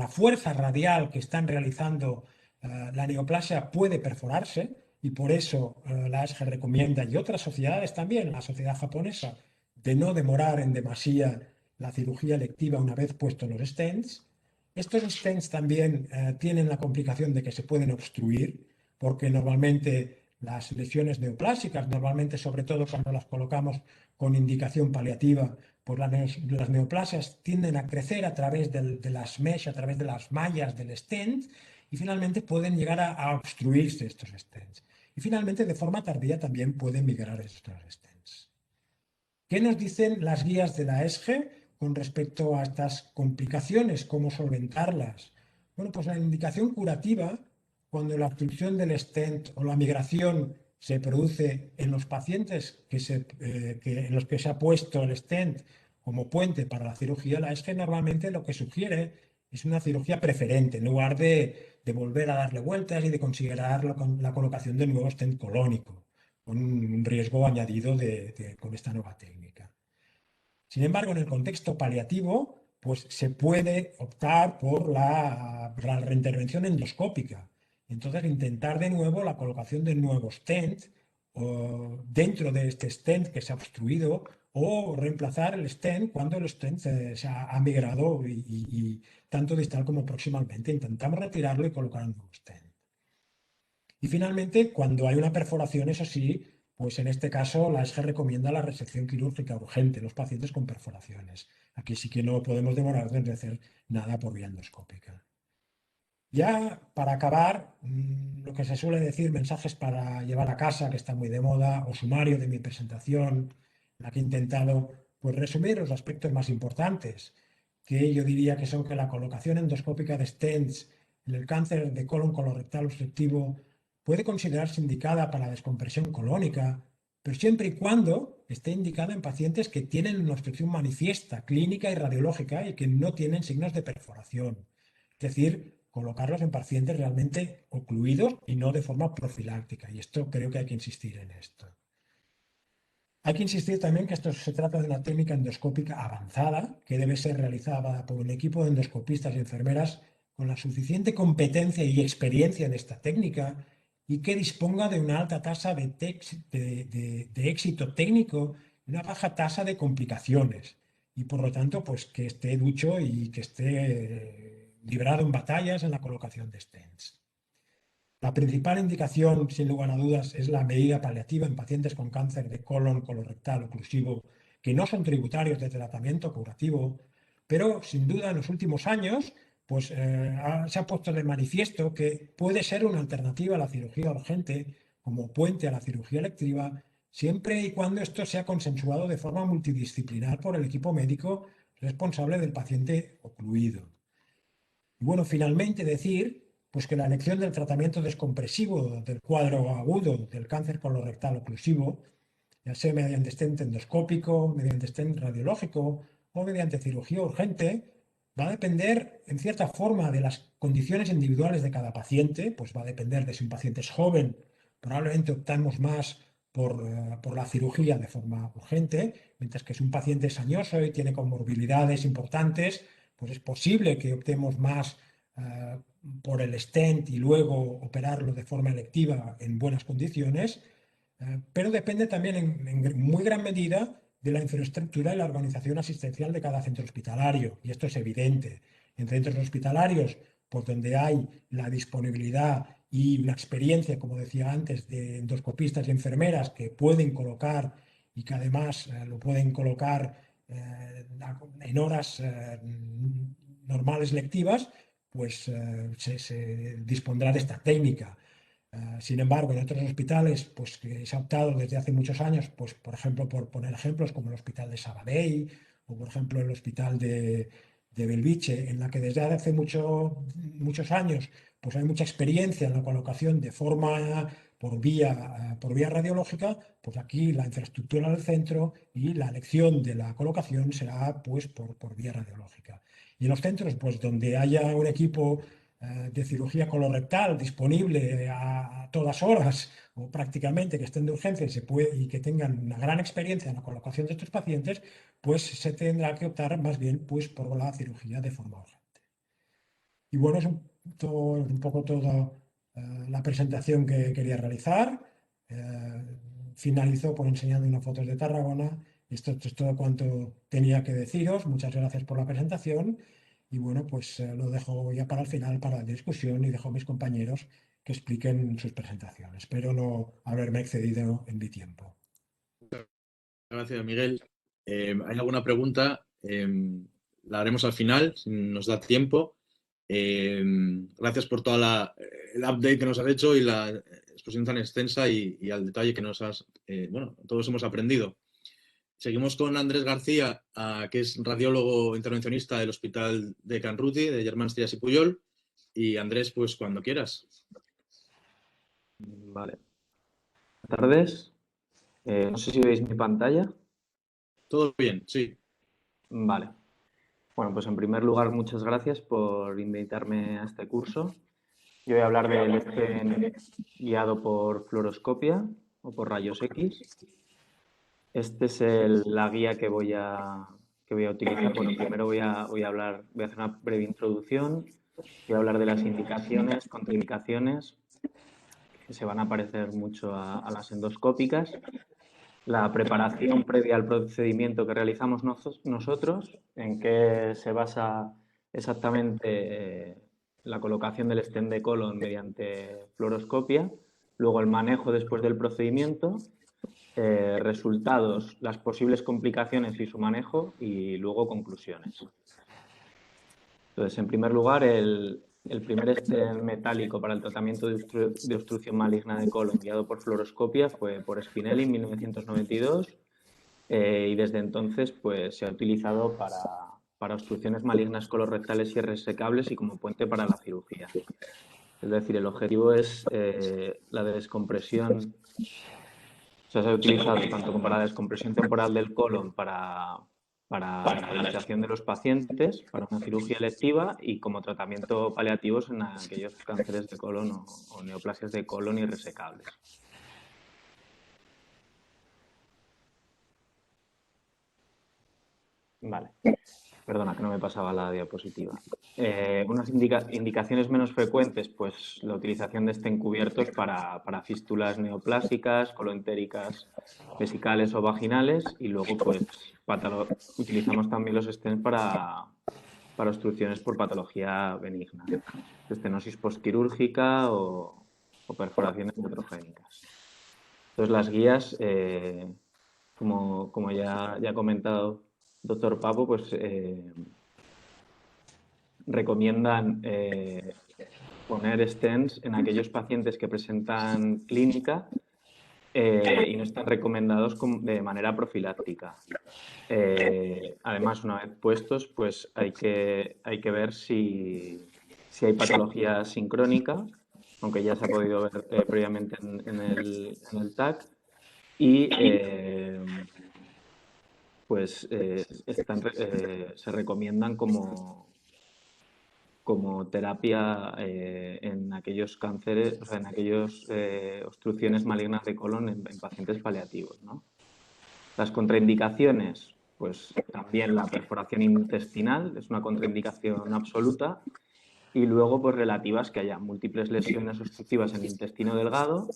fuerza radial que están realizando la neoplasia, puede perforarse y por eso la ASGE recomienda, y otras sociedades también, la sociedad japonesa, de no demorar en demasía la cirugía electiva una vez puestos los stents. Estos stents también tienen la complicación de que se pueden obstruir, porque normalmente las lesiones neoplásicas, normalmente sobre todo cuando las colocamos con indicación paliativa, pues las neoplasias tienden a crecer a través de las mesh, a través de las mallas del stent, y finalmente pueden llegar a obstruirse estos stents. Y finalmente, de forma tardía, también pueden migrar estos stents. ¿Qué nos dicen las guías de la ESGE con respecto a estas complicaciones? ¿Cómo solventarlas? Bueno, pues la indicación curativa, cuando la obstrucción del stent o la migración se produce en los pacientes en los que se ha puesto el stent como puente para la cirugía, la ESGE normalmente lo que sugiere es una cirugía preferente, en lugar de volver a darle vueltas y de considerar la colocación de nuevo stent colónico con un riesgo añadido con esta nueva técnica. Sin embargo, en el contexto paliativo, pues se puede optar por la reintervención endoscópica. Entonces, intentar de nuevo la colocación de nuevos stent dentro de este stent que se ha obstruido o reemplazar el stent cuando el stent se ha migrado y tanto distal como proximalmente. Intentamos retirarlo y colocar un nuevo stent. Y finalmente, cuando hay una perforación, eso sí, pues en este caso la ESGE recomienda la resección quirúrgica urgente en los pacientes con perforaciones. Aquí sí que no podemos demorarnos de hacer nada por vía endoscópica. Ya para acabar, lo que se suele decir, mensajes para llevar a casa, que está muy de moda, o sumario de mi presentación, en la que he intentado pues, resumir los aspectos más importantes, que yo diría que son que la colocación endoscópica de stents en el cáncer de colon colorectal obstructivo puede considerarse indicada para la descompresión colónica, pero siempre y cuando esté indicada en pacientes que tienen una obstrucción manifiesta, clínica y radiológica y que no tienen signos de perforación. Es decir, colocarlos en pacientes realmente ocluidos y no de forma profiláctica. Y esto creo que hay que insistir en esto. Hay que insistir también que esto se trata de una técnica endoscópica avanzada que debe ser realizada por un equipo de endoscopistas y enfermeras con la suficiente competencia y experiencia en esta técnica y que disponga de una alta tasa de éxito técnico y una baja tasa de complicaciones. Y por lo tanto, pues que esté ducho y que esté librado en batallas en la colocación de stents. La principal indicación, sin lugar a dudas, es la medida paliativa en pacientes con cáncer de colon, colorectal oclusivo, que no son tributarios de tratamiento curativo, pero sin duda en los últimos años pues, se ha puesto de manifiesto que puede ser una alternativa a la cirugía urgente como puente a la cirugía electiva, siempre y cuando esto sea consensuado de forma multidisciplinar por el equipo médico responsable del paciente ocluido. Y bueno, finalmente decir pues que la elección del tratamiento descompresivo del cuadro agudo del cáncer colorectal oclusivo, ya sea mediante stent endoscópico, mediante stent radiológico o mediante cirugía urgente, va a depender en cierta forma de las condiciones individuales de cada paciente, pues va a depender de si un paciente es joven, probablemente optamos más por la cirugía de forma urgente, mientras que si un paciente es añoso y tiene comorbilidades importantes, pues es posible que optemos más por el stent y luego operarlo de forma electiva en buenas condiciones, pero depende también en muy gran medida de la infraestructura y la organización asistencial de cada centro hospitalario, y esto es evidente. En centros hospitalarios, por donde hay la disponibilidad y una experiencia, como decía antes, de endoscopistas y enfermeras que pueden colocar y que además lo pueden colocar en horas normales lectivas, pues se dispondrá de esta técnica. Sin embargo, en otros hospitales, pues que se ha optado desde hace muchos años, pues por ejemplo, por poner ejemplos como el Hospital de Sabadell o por ejemplo el Hospital de Belviche, en la que desde hace muchos años pues hay mucha experiencia en la colocación de forma por vía radiológica, pues aquí la infraestructura del centro y la elección de la colocación será pues por vía radiológica. Y en los centros, pues donde haya un equipo de cirugía colorectal disponible a todas horas o prácticamente que estén de urgencia y que tengan una gran experiencia en la colocación de estos pacientes, pues se tendrá que optar más bien pues, por la cirugía de forma urgente. Y bueno, es un poco toda la presentación que quería realizar. Finalizo por enseñando unas fotos de Tarragona. Esto es todo cuanto tenía que deciros. Muchas gracias por la presentación. Y bueno, pues lo dejo ya para el final, para la discusión, y dejo a mis compañeros que expliquen sus presentaciones. Espero no haberme excedido en mi tiempo. Gracias, Miguel. ¿Hay alguna pregunta? La haremos al final, si nos da tiempo. Gracias por toda el update que nos has hecho y la exposición tan extensa y al detalle que nos has... bueno, todos hemos aprendido. Seguimos con Andrés García, que es radiólogo intervencionista del Hospital de Can Ruti, de Germans Trias y Puyol. Y Andrés, pues cuando quieras. Vale. Buenas tardes. No sé si veis mi pantalla. Todo bien, sí. Vale. Bueno, pues en primer lugar, muchas gracias por invitarme a este curso. Yo voy a hablar del stent guiado por fluoroscopia o por rayos X. Esta es la guía que voy a utilizar. Bueno, primero voy a hacer una breve introducción. Voy a hablar de las indicaciones, contraindicaciones, que se van a parecer mucho a las endoscópicas. La preparación previa al procedimiento que realizamos nosotros, en qué se basa exactamente la colocación del stent de colon mediante fluoroscopia, luego el manejo después del procedimiento, resultados, las posibles complicaciones y su manejo, y luego conclusiones. Entonces, en primer lugar, el primer stent metálico para el tratamiento de obstrucción maligna de colon guiado por fluoroscopia fue por Spinelli en 1992 y desde entonces pues, se ha utilizado para obstrucciones malignas colorectales y resecables y como puente para la cirugía. Es decir, el objetivo es la descompresión sea, se ha utilizado tanto para la descompresión temporal del colon para la estabilización de los pacientes, para una cirugía electiva y como tratamiento paliativos en aquellos cánceres de colon o neoplasias de colon irresecables. Vale. Perdona, que no me pasaba la diapositiva. Unas indicaciones menos frecuentes, pues la utilización de stent cubiertos para fístulas neoplásicas, coloentéricas, vesicales o vaginales, y luego pues utilizamos también los stents para obstrucciones por patología benigna, estenosis postquirúrgica o perforaciones netrogénicas. Entonces las guías, como ya ha comentado doctor Papo, pues recomiendan poner stents en aquellos pacientes que presentan clínica y no están recomendados de manera profiláctica. Además, una vez puestos, pues hay que ver si hay patología sincrónica, aunque ya se ha podido ver previamente en el TAC, y pues se recomiendan como terapia en aquellos cánceres, o sea, en aquellas obstrucciones malignas de colon en pacientes paliativos, ¿no? Las contraindicaciones, pues también la perforación intestinal es una contraindicación absoluta, y luego pues relativas que haya múltiples lesiones obstructivas en el intestino delgado,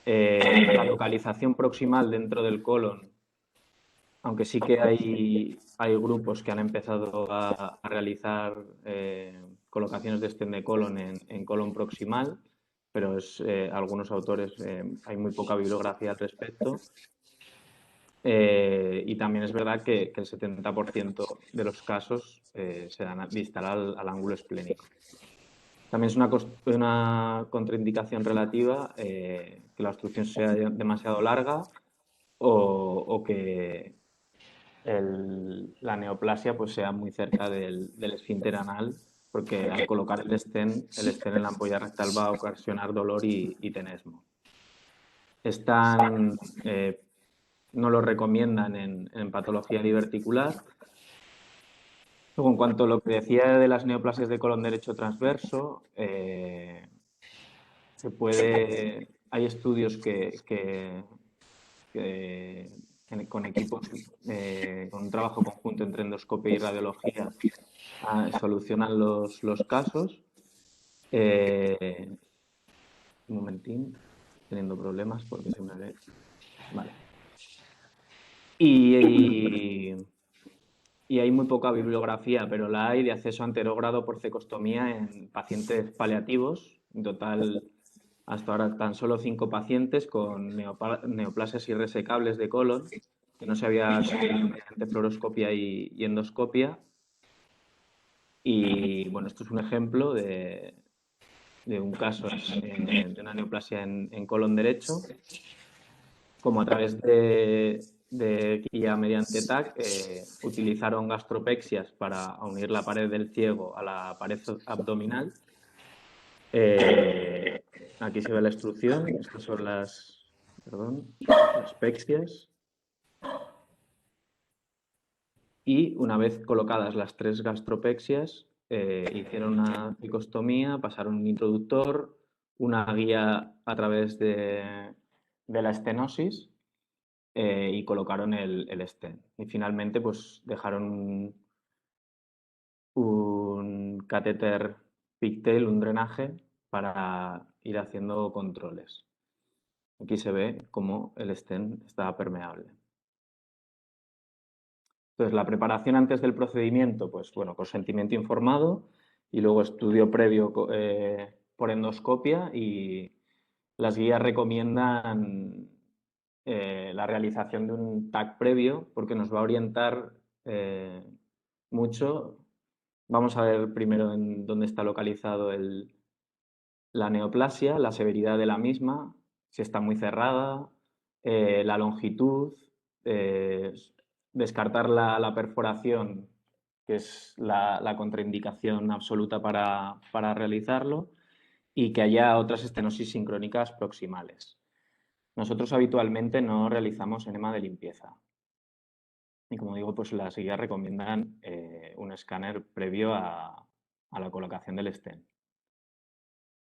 la localización proximal dentro del colon, aunque sí que hay grupos que han empezado a realizar colocaciones de stent de colon en colon proximal, pero algunos autores, hay muy poca bibliografía al respecto. Y también es verdad que el 70% de los casos se dan distal al ángulo esplénico. También es una contraindicación relativa que la obstrucción sea demasiado larga o que la neoplasia pues sea muy cerca del esfínter anal, porque al colocar el stent en la ampolla rectal va a ocasionar dolor y tenesmo. No lo recomiendan en patología diverticular. Luego, en cuanto a lo que decía de las neoplasias de colon derecho transverso, hay estudios con equipos, con un trabajo conjunto entre endoscopia y radiología, solucionan los casos. Un momentín, teniendo problemas porque se me ve. Vale. Y hay muy poca bibliografía, pero la hay de acceso anterogrado por cecostomía en pacientes paliativos. En total, hasta ahora tan solo 5 pacientes con neoplasias irresecables de colon, que no se había conseguido mediante fluoroscopia y endoscopia. Y bueno, esto es un ejemplo de un caso de una neoplasia en colon derecho, como a través de guía mediante TAC utilizaron gastropexias para unir la pared del ciego a la pared abdominal. Aquí se ve la extrusión, estas son las pexias. Y una vez colocadas las 3 gastropexias, hicieron una cicostomía, pasaron un introductor, una guía a través de la estenosis y colocaron el stent. Y finalmente pues dejaron un catéter pigtail, un drenaje, para ir haciendo controles. Aquí se ve cómo el stent está permeable. Entonces, la preparación antes del procedimiento, pues bueno, consentimiento informado y luego estudio previo por endoscopia, y las guías recomiendan la realización de un TAC previo porque nos va a orientar mucho. Vamos a ver primero en dónde está localizado la neoplasia, la severidad de la misma, si está muy cerrada, la longitud, descartar la perforación, que es la contraindicación absoluta para realizarlo, y que haya otras estenosis sincrónicas proximales. Nosotros habitualmente no realizamos enema de limpieza. Y como digo, pues las guías recomiendan un escáner previo a la colocación del stent.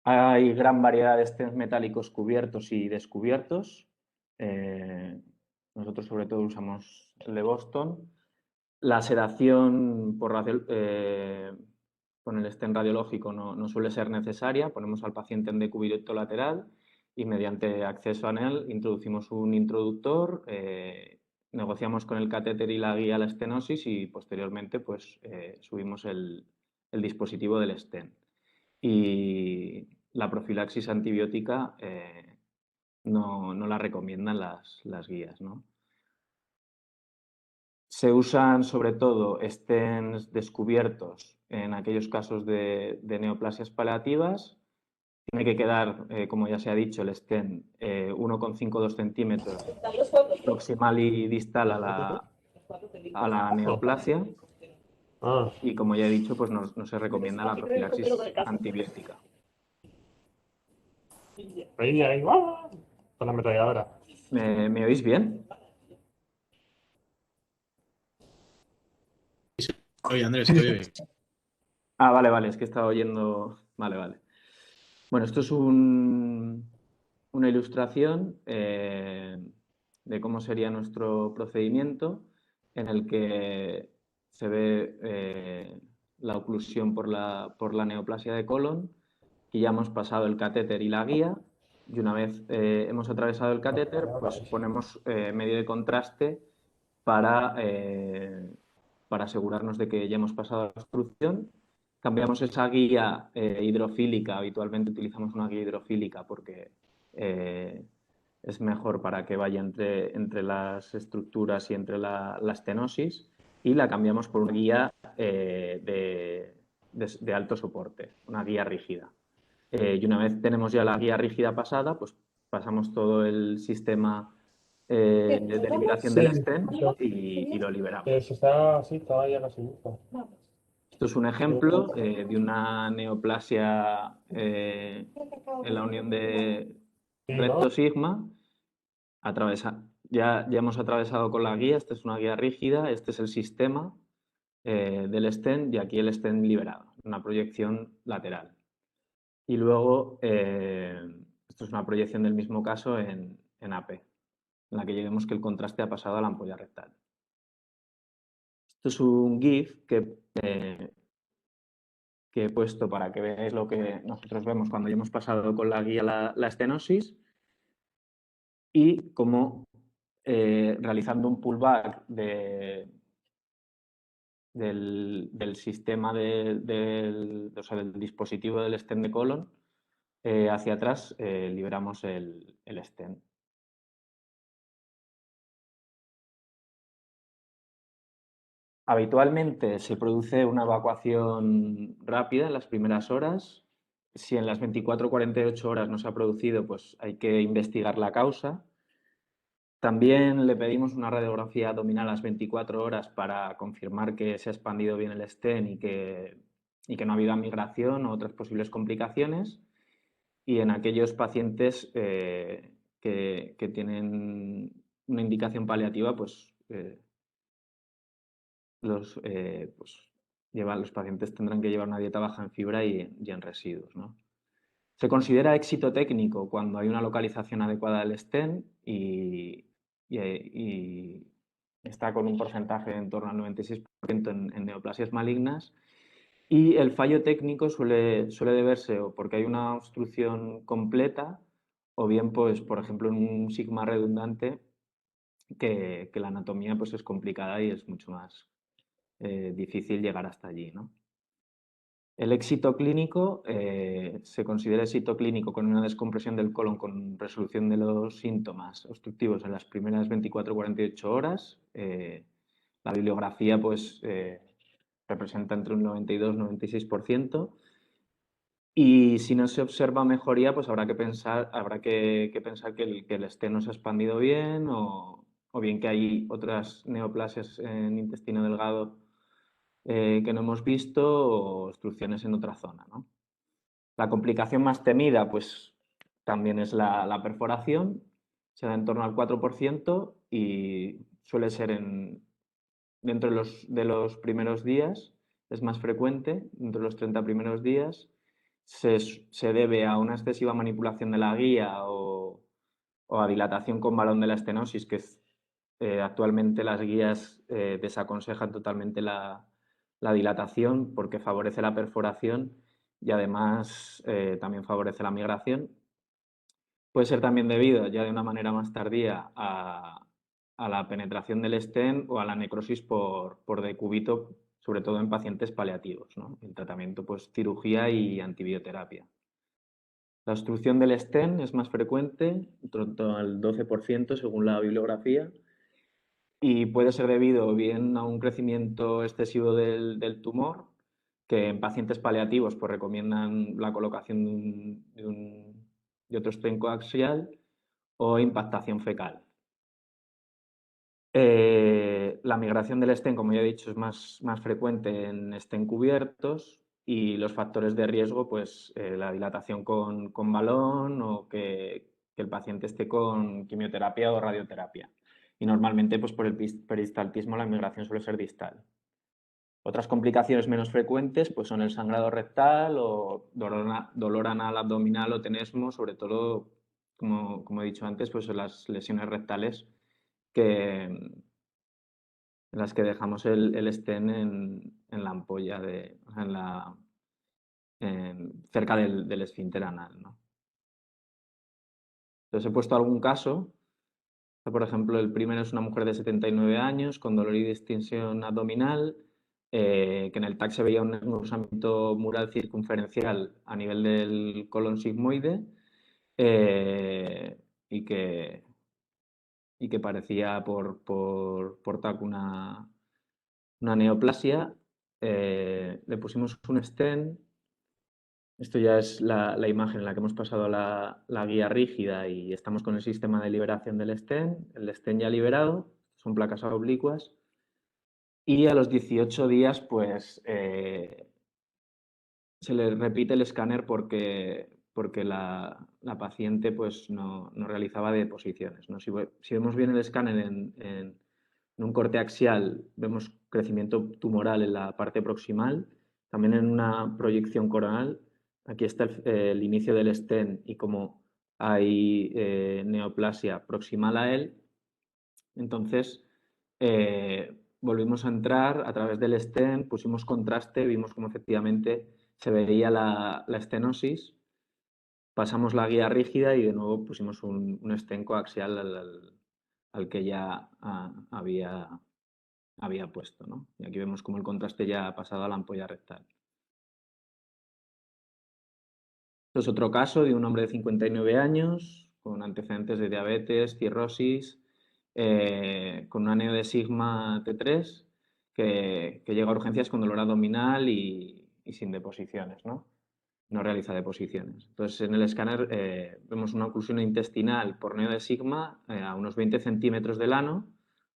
Hay gran variedad de stents metálicos cubiertos y descubiertos. Nosotros sobre todo usamos el de Boston. La sedación con el stent radiológico no suele ser necesaria. Ponemos al paciente en decúbito lateral y mediante acceso a él introducimos un introductor, negociamos con el catéter y la guía la estenosis y posteriormente pues, subimos el dispositivo del stent. Y la profilaxis antibiótica no la recomiendan las guías, ¿no? Se usan sobre todo stents descubiertos en aquellos casos de neoplasias paliativas. Tiene que quedar, como ya se ha dicho, el stent 1,52 centímetros proximal y distal a la neoplasia. Y como ya he dicho, pues no se recomienda la profilaxis antibiótica. Ahí va, con la ametralladora. ¿Me oís bien? Oye, Andrés, te oye bien. Ah, vale, es que estaba oyendo... Vale. Bueno, esto es una ilustración de cómo sería nuestro procedimiento, en el que se ve la oclusión por la neoplasia de colon, y ya hemos pasado el catéter y la guía, y una vez hemos atravesado el catéter, pues ponemos medio de contraste para asegurarnos de que ya hemos pasado la obstrucción. Cambiamos esa guía hidrofílica, habitualmente utilizamos una guía hidrofílica porque es mejor para que vaya entre las estructuras y entre la estenosis, y la cambiamos por una guía de alto soporte, una guía rígida. Y una vez tenemos ya la guía rígida pasada, pues pasamos todo el sistema de liberación del stent y lo liberamos. Si está así, estaba ya casi listo. Esto es un ejemplo de una neoplasia en la unión de recto sigma. Ya hemos atravesado con la guía, esta es una guía rígida, este es el sistema del stent y aquí el stent liberado, una proyección lateral. Y luego, esto es una proyección del mismo caso en AP, en la que llevemos que el contraste ha pasado a la ampolla rectal. Esto es un GIF que he puesto para que veáis lo que nosotros vemos cuando ya hemos pasado con la guía la estenosis, y cómo realizando un pullback del sistema del dispositivo del stent de colon hacia atrás, liberamos el stent. Habitualmente se produce una evacuación rápida en las primeras horas. Si en las 24 o 48 horas no se ha producido, pues hay que investigar la causa. También le pedimos una radiografía abdominal a las 24 horas para confirmar que se ha expandido bien el stent y que no ha habido migración o otras posibles complicaciones. Y en aquellos pacientes que tienen una indicación paliativa, pues los pacientes tendrán que llevar una dieta baja en fibra y en residuos, ¿no? Se considera éxito técnico cuando hay una localización adecuada del stent y está con un porcentaje en torno al 96% en neoplasias malignas. Y el fallo técnico suele deberse o porque hay una obstrucción completa, o bien, pues, por ejemplo, en un sigma redundante, que la anatomía pues, es complicada y es mucho más difícil llegar hasta allí, ¿no? El éxito clínico se considera éxito clínico con una descompresión del colon con resolución de los síntomas obstructivos en las primeras 24 o 48 horas. La bibliografía pues, representa entre un 92 y 96%. Y si no se observa mejoría, pues habrá que pensar que el stent no se ha expandido bien o bien que hay otras neoplasias en intestino delgado que no hemos visto o obstrucciones en otra zona, ¿no? La complicación más temida, pues también es la perforación, se da en torno al 4% y suele ser dentro de los primeros días, es más frecuente, dentro de los 30 primeros días, se debe a una excesiva manipulación de la guía o a dilatación con balón de la estenosis, que actualmente las guías desaconsejan totalmente la dilatación porque favorece la perforación y además también favorece la migración. Puede ser también debido, ya de una manera más tardía, a la penetración del stent o a la necrosis por decúbito, sobre todo en pacientes paliativos, ¿no? El tratamiento, pues, cirugía y antibioterapia. La obstrucción del stent es más frecuente, en torno al 12% según la bibliografía, y puede ser debido bien a un crecimiento excesivo del tumor, que en pacientes paliativos pues, recomiendan la colocación de otro stent coaxial o impactación fecal. La migración del stent, como ya he dicho, es más frecuente en stent cubiertos y los factores de riesgo, pues la dilatación con balón o que el paciente esté con quimioterapia o radioterapia. Y normalmente, pues por el peristaltismo, la migración suele ser distal. Otras complicaciones menos frecuentes pues, son el sangrado rectal o dolor anal abdominal o tenesmo, sobre todo, como he dicho antes, pues en las lesiones rectales en las que dejamos el stent en la ampolla, cerca del esfínter anal, ¿no? Entonces he puesto algún caso. Por ejemplo, el primero es una mujer de 79 años con dolor y distensión abdominal, que en el TAC se veía un engrosamiento mural circunferencial a nivel del colon sigmoide y que parecía por TAC una neoplasia. Le pusimos un stent. Esto ya es la imagen en la que hemos pasado la guía rígida y estamos con el sistema de liberación del stent. El stent ya liberado, son placas oblicuas. Y a los 18 días, pues, se le repite el escáner porque la paciente pues, no realizaba deposiciones, ¿no? Si vemos bien el escáner en un corte axial, vemos crecimiento tumoral en la parte proximal, también en una proyección coronal. Aquí está el inicio del stent y como hay neoplasia proximal a él, entonces volvimos a entrar a través del stent, pusimos contraste, vimos cómo efectivamente se veía la estenosis, pasamos la guía rígida y de nuevo pusimos un stent coaxial al que ya había puesto, ¿no? Y aquí vemos cómo el contraste ya ha pasado a la ampolla rectal. Esto es otro caso de un hombre de 59 años con antecedentes de diabetes, cirrosis, con una neo de sigma T3 que llega a urgencias con dolor abdominal y sin deposiciones, ¿no? No realiza deposiciones. Entonces, en el escáner vemos una oclusión intestinal por neo de sigma a unos 20 centímetros del ano,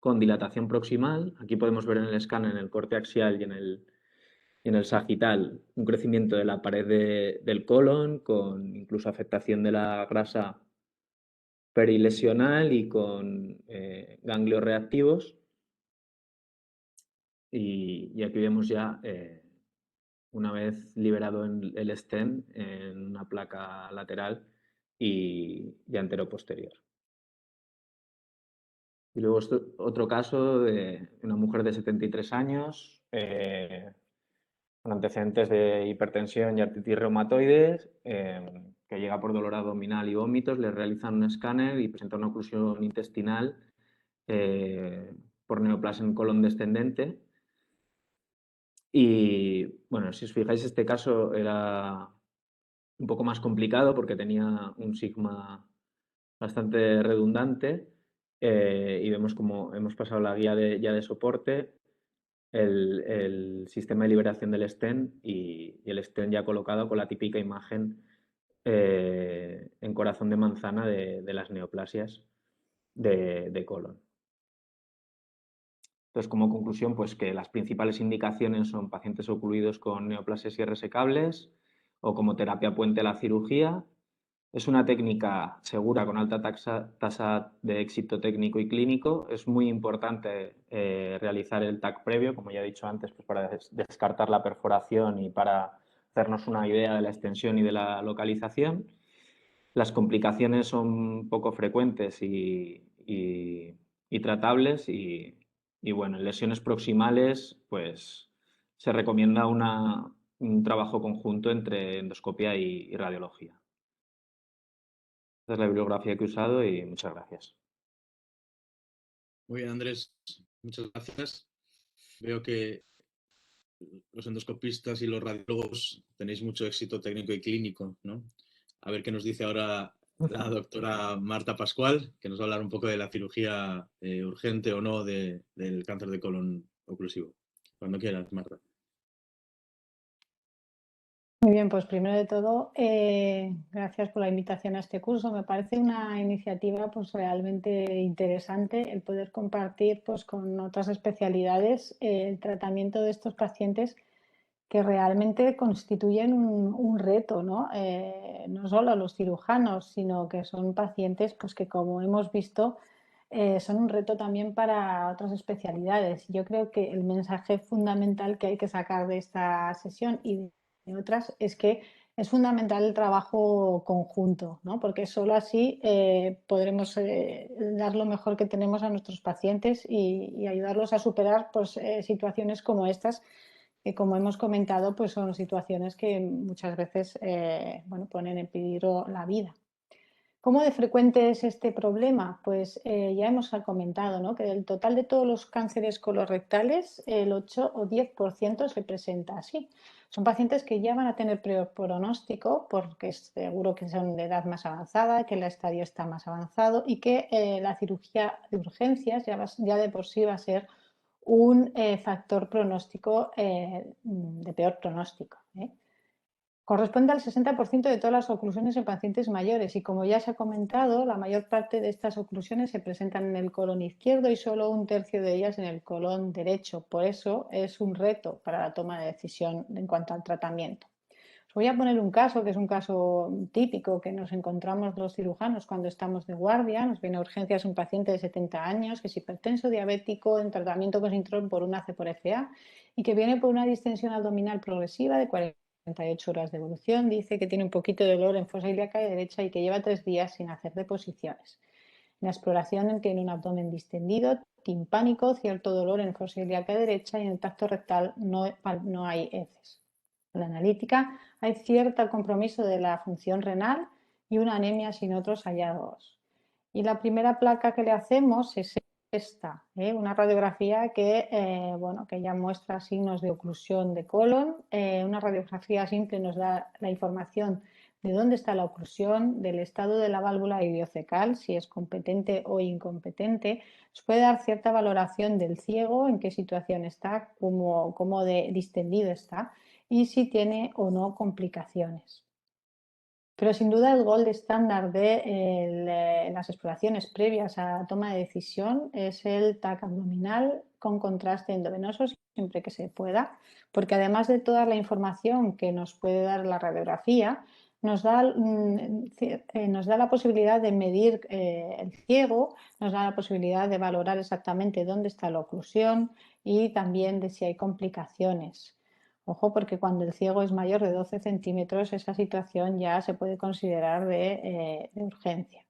con dilatación proximal. Aquí podemos ver en el escáner, en el corte axial y en el sagital, un crecimiento de la pared del colon, con incluso afectación de la grasa perilesional y con ganglios reactivos. Y aquí vemos ya, una vez liberado el stent, en una placa lateral y anteroposterior. Y luego otro caso de una mujer de 73 años con antecedentes de hipertensión y artritis reumatoides, que llega por dolor abdominal y vómitos, le realizan un escáner y presenta una oclusión intestinal por neoplasia en colon descendente. Y bueno, si os fijáis, este caso era un poco más complicado porque tenía un sigma bastante redundante y vemos como hemos pasado la guía ya de soporte, el sistema de liberación del stent y el stent ya colocado con la típica imagen en corazón de manzana de las neoplasias de colon. Entonces, como conclusión, pues que las principales indicaciones son pacientes ocluidos con neoplasias irresecables o como terapia puente a la cirugía, Es una técnica segura con alta tasa de éxito técnico y clínico. Es muy importante realizar el TAC previo, como ya he dicho antes, pues para descartar la perforación y para hacernos una idea de la extensión y de la localización. Las complicaciones son poco frecuentes y tratables y bueno, en lesiones proximales pues se recomienda un trabajo conjunto entre endoscopia y radiología. Esta es la bibliografía que he usado y muchas gracias. Muy bien, Andrés, muchas gracias. Veo que los endoscopistas y los radiólogos tenéis mucho éxito técnico y clínico, ¿no? A ver qué nos dice ahora la doctora Marta Pascual, que nos va a hablar un poco de la cirugía urgente o no del cáncer de colon oclusivo. Cuando quieras, Marta. Muy bien, pues primero de todo, gracias por la invitación a este curso. Me parece una iniciativa pues realmente interesante el poder compartir pues con otras especialidades el tratamiento de estos pacientes que realmente constituyen un reto, ¿no? No solo a los cirujanos, sino que son pacientes pues que, como hemos visto, son un reto también para otras especialidades. Yo creo que el mensaje fundamental que hay que sacar de esta sesión y de otras es que es fundamental el trabajo conjunto, ¿no? Porque solo así podremos dar lo mejor que tenemos a nuestros pacientes y ayudarlos a superar pues, situaciones como estas, que como hemos comentado pues son situaciones que muchas veces bueno, ponen en peligro la vida. ¿Cómo de frecuente es este problema? Pues ya hemos comentado, ¿no?, que del total de todos los cánceres colorectales, el 8 o 10% se presenta así. Son pacientes que ya van a tener peor pronóstico porque seguro que son de edad más avanzada, que el estadio está más avanzado y que la cirugía de urgencias ya de por sí va a ser un factor pronóstico de peor pronóstico. Corresponde al 60% de todas las oclusiones en pacientes mayores y, como ya se ha comentado, la mayor parte de estas oclusiones se presentan en el colon izquierdo y solo un tercio de ellas en el colon derecho. Por eso es un reto para la toma de decisión en cuanto al tratamiento. Os voy a poner un caso que es un caso típico que nos encontramos los cirujanos cuando estamos de guardia. Nos viene a urgencias un paciente de 70 años que es hipertenso, diabético, en tratamiento con sintrón por una C/FA y que viene por una distensión abdominal progresiva de 48 horas de evolución. Dice que tiene un poquito de dolor en fosa ilíaca derecha y que lleva 3 días sin hacer deposiciones. En la exploración tiene un abdomen distendido, timpánico, cierto dolor en fosa ilíaca derecha y en el tacto rectal no hay heces. En la analítica hay cierto compromiso de la función renal y una anemia sin otros hallazgos. Y la primera placa que le hacemos es esta, una radiografía que, bueno, que ya muestra signos de oclusión de colon. Una radiografía simple nos da la información de dónde está la oclusión, del estado de la válvula iliocecal, si es competente o incompetente. Nos puede dar cierta valoración del ciego, en qué situación está, cómo distendido está y si tiene o no complicaciones. Pero sin duda el gold estándar de las exploraciones previas a la toma de decisión es el TAC abdominal con contraste endovenoso siempre que se pueda, porque además de toda la información que nos puede dar la radiografía, nos da la posibilidad de medir el ciego, nos da la posibilidad de valorar exactamente dónde está la oclusión y también de si hay complicaciones. Ojo, porque cuando el ciego es mayor de 12 centímetros, esa situación ya se puede considerar de urgencia.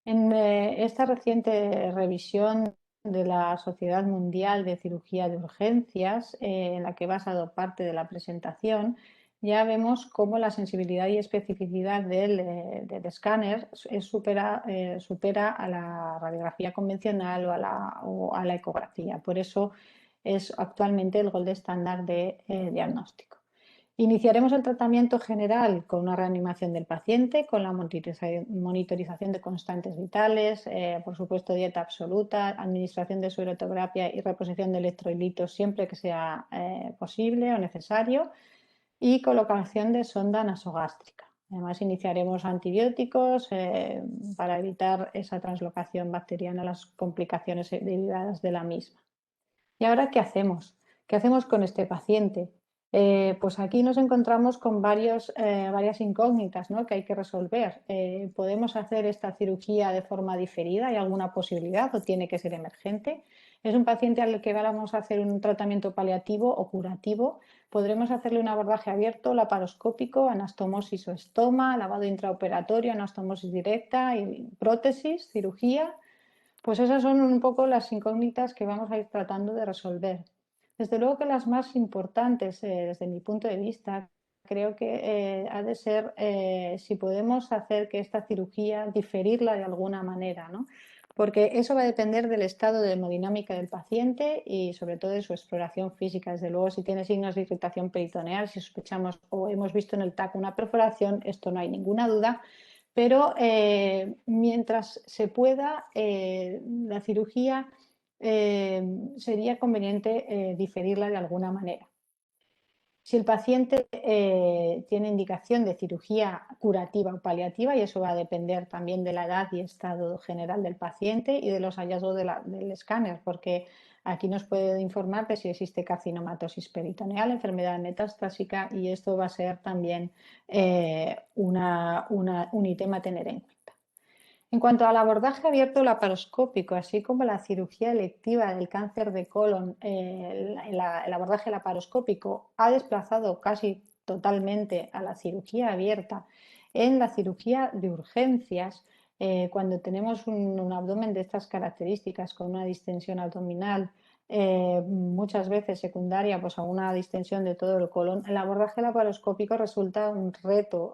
En esta reciente revisión de la Sociedad Mundial de Cirugía de Urgencias, en la que he basado parte de la presentación, ya vemos cómo la sensibilidad y especificidad del escáner supera a la radiografía convencional o a la ecografía. Por eso es actualmente el gold estándar de diagnóstico. Iniciaremos el tratamiento general con una reanimación del paciente, con la monitorización de constantes vitales, por supuesto dieta absoluta, administración de sueroterapia y reposición de electrolitos siempre que sea posible o necesario y colocación de sonda nasogástrica. Además iniciaremos antibióticos para evitar esa translocación bacteriana, las complicaciones derivadas de la misma. ¿Y ahora qué hacemos? ¿Qué hacemos con este paciente? Pues aquí nos encontramos con varias incógnitas, ¿no?, que hay que resolver. ¿Podemos hacer esta cirugía de forma diferida? ¿Hay alguna posibilidad o tiene que ser emergente? ¿Es un paciente al que vamos a hacer un tratamiento paliativo o curativo? ¿Podremos hacerle un abordaje abierto, laparoscópico, anastomosis o estoma, lavado intraoperatorio, anastomosis directa, y prótesis, cirugía? Pues esas son un poco las incógnitas que vamos a ir tratando de resolver. Desde luego que las más importantes, desde mi punto de vista, creo que ha de ser si podemos hacer que esta cirugía diferirla de alguna manera, ¿no? Porque eso va a depender del estado de hemodinámica del paciente y sobre todo de su exploración física. Desde luego, si tiene signos de irritación peritoneal, si sospechamos o hemos visto en el TAC una perforación, esto no hay ninguna duda. Pero mientras se pueda, la cirugía sería conveniente diferirla de alguna manera. Si el paciente tiene indicación de cirugía curativa o paliativa, y eso va a depender también de la edad y estado general del paciente y de los hallazgos del escáner, porque aquí nos puede informar de si existe carcinomatosis peritoneal, enfermedad metastásica, y esto va a ser también un ítem a tener en cuenta. En cuanto al abordaje abierto laparoscópico, así como la cirugía electiva del cáncer de colon, el abordaje laparoscópico ha desplazado casi totalmente a la cirugía abierta. En la cirugía de urgencias, cuando tenemos un abdomen de estas características con una distensión abdominal, muchas veces secundaria pues, a una distensión de todo el colon, el abordaje laparoscópico resulta un reto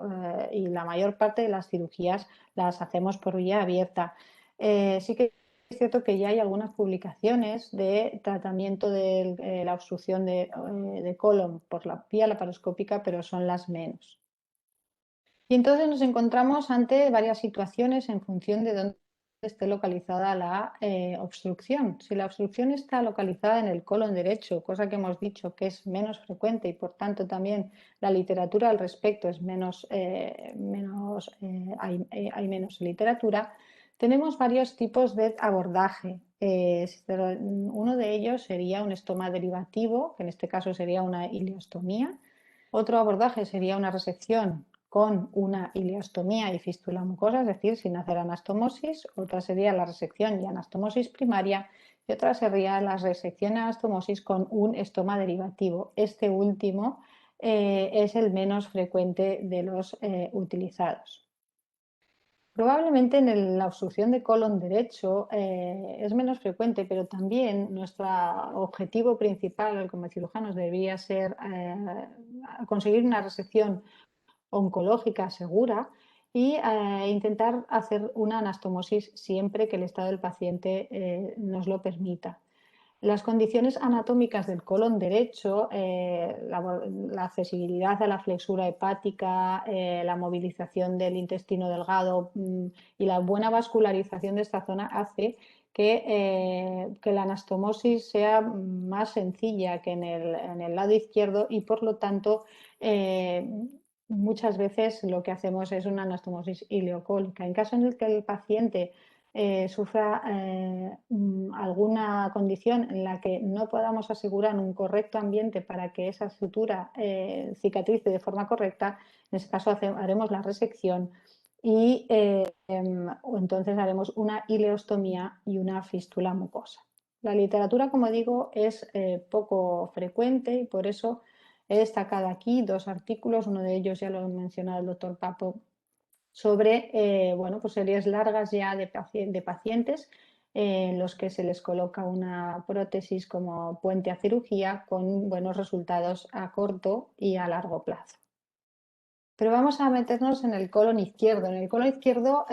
y la mayor parte de las cirugías las hacemos por vía abierta. Sí que es cierto que ya hay algunas publicaciones de tratamiento de la obstrucción de colon por la vía laparoscópica, pero son las menos. Y entonces nos encontramos ante varias situaciones en función de dónde esté localizada la obstrucción. Si la obstrucción está localizada en el colon derecho, cosa que hemos dicho que es menos frecuente y por tanto también la literatura al respecto es hay menos literatura, tenemos varios tipos de abordaje. Uno de ellos sería un estoma derivativo, que en este caso sería una ileostomía. Otro abordaje sería una resección con una ileostomía y fístula mucosa, es decir, sin hacer anastomosis. Otra sería la resección y anastomosis primaria, y otra sería la resección y anastomosis con un estoma derivativo. Este último es el menos frecuente de los utilizados. Probablemente en la obstrucción de colon derecho es menos frecuente, pero también nuestro objetivo principal como cirujanos debería ser conseguir una resección oncológica segura y intentar hacer una anastomosis siempre que el estado del paciente nos lo permita. Las condiciones anatómicas del colon derecho, la accesibilidad a la flexura hepática, la movilización del intestino delgado y la buena vascularización de esta zona hace que la anastomosis sea más sencilla que en el lado izquierdo y por lo tanto muchas veces lo que hacemos es una anastomosis ileocólica. En caso en el que el paciente sufra alguna condición en la que no podamos asegurar un correcto ambiente para que esa sutura cicatrice de forma correcta, en ese caso haremos la resección y entonces haremos una ileostomía y una fístula mucosa. La literatura, como digo, es poco frecuente y por eso he destacado aquí dos artículos, uno de ellos ya lo ha mencionado el doctor Papo, sobre pues series largas ya de pacientes en los que se les coloca una prótesis como puente a cirugía con buenos resultados a corto y a largo plazo. Pero vamos a meternos en el colon izquierdo. En el colon izquierdo,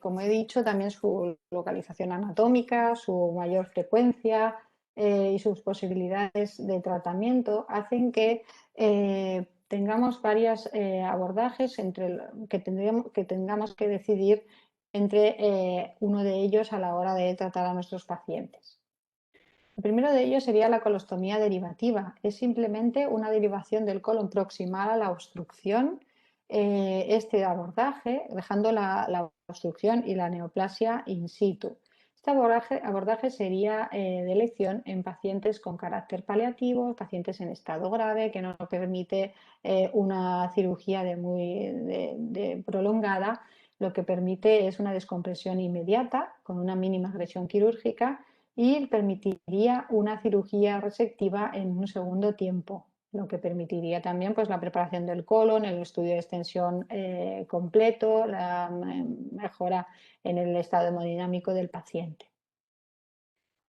como he dicho, también su localización anatómica, su mayor frecuencia y sus posibilidades de tratamiento hacen que tengamos varios abordajes que tengamos que decidir entre uno de ellos a la hora de tratar a nuestros pacientes. El primero de ellos sería la colostomía derivativa. Es simplemente una derivación del colon proximal a la obstrucción. Este abordaje, dejando la obstrucción y la neoplasia in situ. Este abordaje sería de elección en pacientes con carácter paliativo, pacientes en estado grave, que no permite una cirugía prolongada, lo que permite es una descompresión inmediata con una mínima agresión quirúrgica y permitiría una cirugía resectiva en un segundo tiempo, lo que permitiría también pues, la preparación del colon, el estudio de extensión completo, la mejora en el estado hemodinámico del paciente.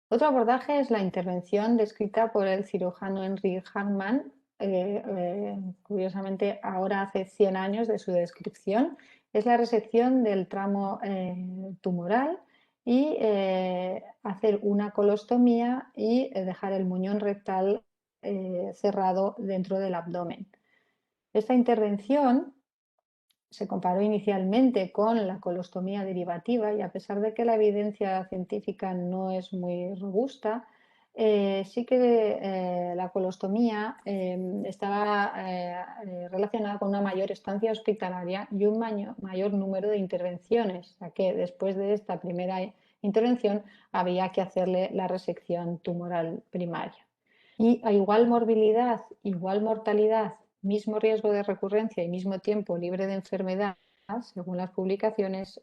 Otro abordaje es la intervención descrita por el cirujano Henry Hartmann, curiosamente ahora hace 100 años de su descripción, es la resección del tramo tumoral y hacer una colostomía y dejar el muñón rectal cerrado dentro del abdomen. Esta intervención se comparó inicialmente con la colostomía derivativa y a pesar de que la evidencia científica no es muy robusta, sí que la colostomía estaba relacionada con una mayor estancia hospitalaria y un mayor número de intervenciones, ya que después de esta primera intervención había que hacerle la resección tumoral primaria. Y a igual morbilidad, igual mortalidad, mismo riesgo de recurrencia y mismo tiempo libre de enfermedad, según las publicaciones,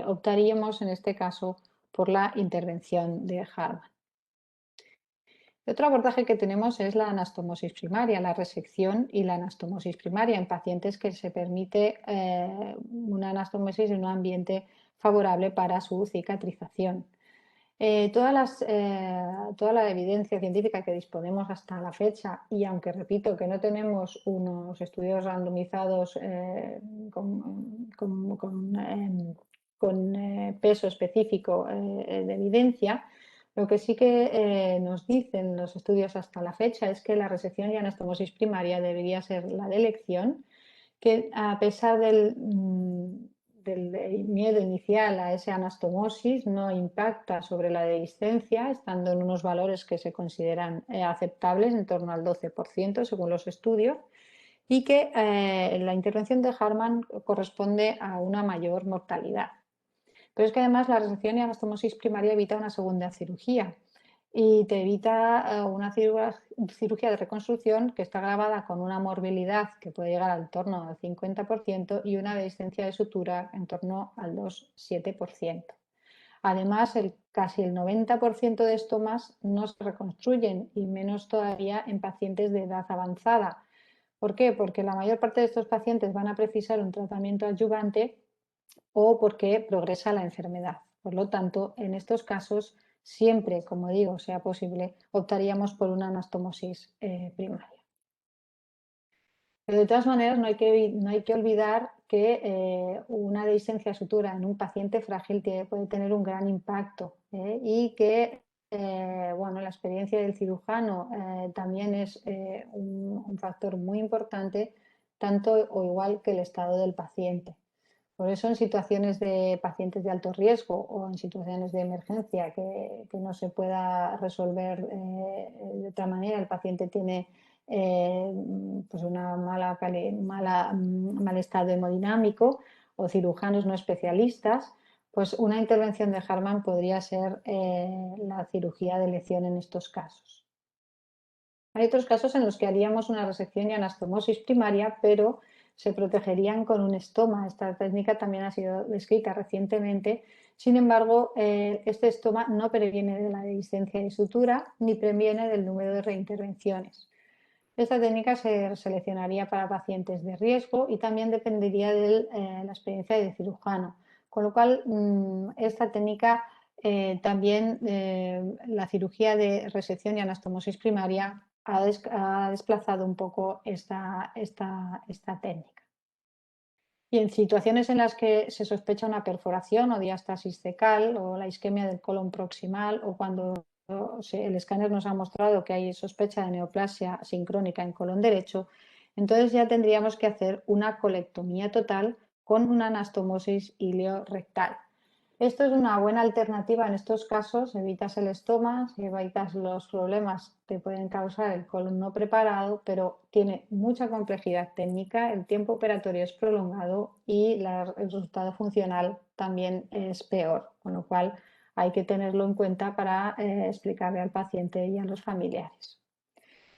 optaríamos en este caso por la intervención de Hartmann. Otro abordaje que tenemos es la anastomosis primaria, la resección y la anastomosis primaria en pacientes que se permite una anastomosis en un ambiente favorable para su cicatrización. Toda la evidencia científica que disponemos hasta la fecha, y aunque repito que no tenemos unos estudios randomizados con peso específico de evidencia, lo que sí que nos dicen los estudios hasta la fecha es que la resección y anastomosis primaria debería ser la de elección, que a pesar del miedo inicial a esa anastomosis no impacta sobre la dehiscencia, estando en unos valores que se consideran aceptables, en torno al 12% según los estudios, y que la intervención de Hartmann corresponde a una mayor mortalidad. Pero es que además la resección y anastomosis primaria evita una segunda cirugía y te evita una cirugía de reconstrucción que está agravada con una morbilidad que puede llegar al torno al 50% y una dehiscencia de sutura en torno al 2,7%. Además, casi el 90% de estomas no se reconstruyen y menos todavía en pacientes de edad avanzada. ¿Por qué? Porque la mayor parte de estos pacientes van a precisar un tratamiento adyuvante o porque progresa la enfermedad. Por lo tanto, en estos casos, siempre, como digo, sea posible, optaríamos por una anastomosis primaria. Pero de todas maneras, no hay que olvidar que una dehiscencia sutura en un paciente frágil puede tener un gran impacto y que la experiencia del cirujano también es un factor muy importante, tanto o igual que el estado del paciente. Por eso en situaciones de pacientes de alto riesgo o en situaciones de emergencia que no se pueda resolver de otra manera, el paciente tiene pues una mal estado hemodinámico o cirujanos no especialistas, pues una intervención de Hartmann podría ser la cirugía de elección en estos casos. Hay otros casos en los que haríamos una resección y anastomosis primaria, pero se protegerían con un estoma. Esta técnica también ha sido descrita recientemente. Sin embargo, este estoma no previene de la dehiscencia de sutura ni previene del número de reintervenciones. Esta técnica se seleccionaría para pacientes de riesgo y también dependería de la experiencia del cirujano. Con lo cual, esta técnica también, la cirugía de resección y anastomosis primaria ha desplazado un poco esta técnica. Y en situaciones en las que se sospecha una perforación o diástasis cecal o la isquemia del colon proximal o cuando el escáner nos ha mostrado que hay sospecha de neoplasia sincrónica en colon derecho, entonces ya tendríamos que hacer una colectomía total con una anastomosis iliorectal. Esto es una buena alternativa en estos casos, evitas el estoma, evitas los problemas que pueden causar el colon no preparado, pero tiene mucha complejidad técnica, el tiempo operatorio es prolongado y el resultado funcional también es peor, con lo cual hay que tenerlo en cuenta para explicarle al paciente y a los familiares.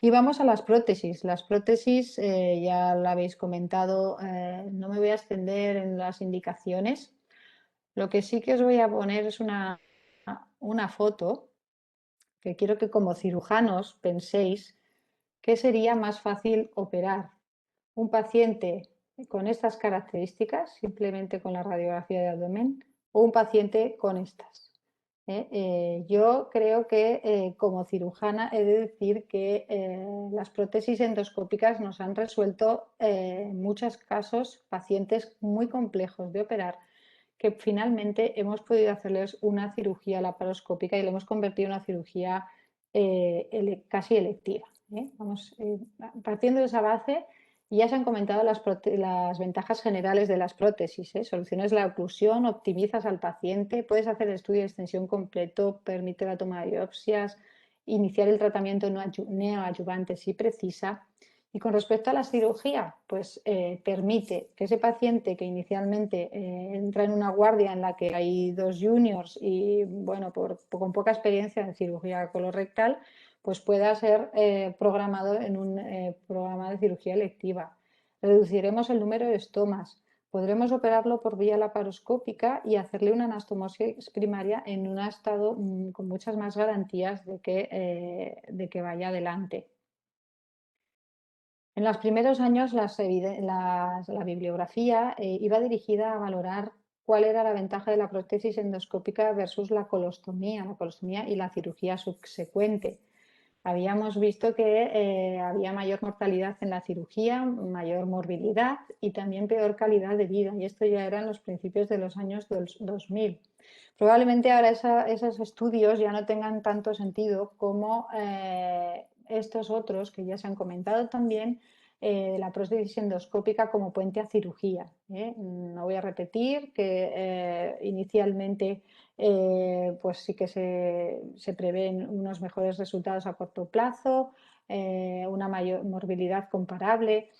Y vamos a las prótesis. Las prótesis, ya lo habéis comentado, no me voy a extender en las indicaciones. Lo que sí que os voy a poner es una foto que quiero que como cirujanos penséis qué sería más fácil operar. Un paciente con estas características, simplemente con la radiografía de abdomen, o un paciente con estas. Yo creo que como cirujana he de decir que las prótesis endoscópicas nos han resuelto en muchos casos pacientes muy complejos de operar, que finalmente hemos podido hacerles una cirugía laparoscópica y le hemos convertido en una cirugía casi electiva. Vamos, partiendo de esa base, ya se han comentado las ventajas generales de las prótesis. Soluciones la oclusión, optimizas al paciente, puedes hacer el estudio de extensión completo, permite la toma de biopsias, iniciar el tratamiento neoadyuvante si precisa. Y con respecto a la cirugía, pues permite que ese paciente que inicialmente entra en una guardia en la que hay 2 juniors y bueno, con poca experiencia en cirugía colorectal, pues pueda ser programado en un programa de cirugía electiva. Reduciremos el número de estomas. Podremos operarlo por vía laparoscópica y hacerle una anastomosis primaria en un estado con muchas más garantías de que vaya adelante. En los primeros años la bibliografía iba dirigida a valorar cuál era la ventaja de la prótesis endoscópica versus la colostomía y la cirugía subsecuente. Habíamos visto que había mayor mortalidad en la cirugía, mayor morbilidad y también peor calidad de vida, y esto ya era en los principios de los años 2000. Probablemente ahora esos estudios ya no tengan tanto sentido como estos otros que ya se han comentado también, la prótesis endoscópica como puente a cirugía. No voy a repetir que inicialmente pues sí que se prevén unos mejores resultados a corto plazo, una mayor morbilidad comparable.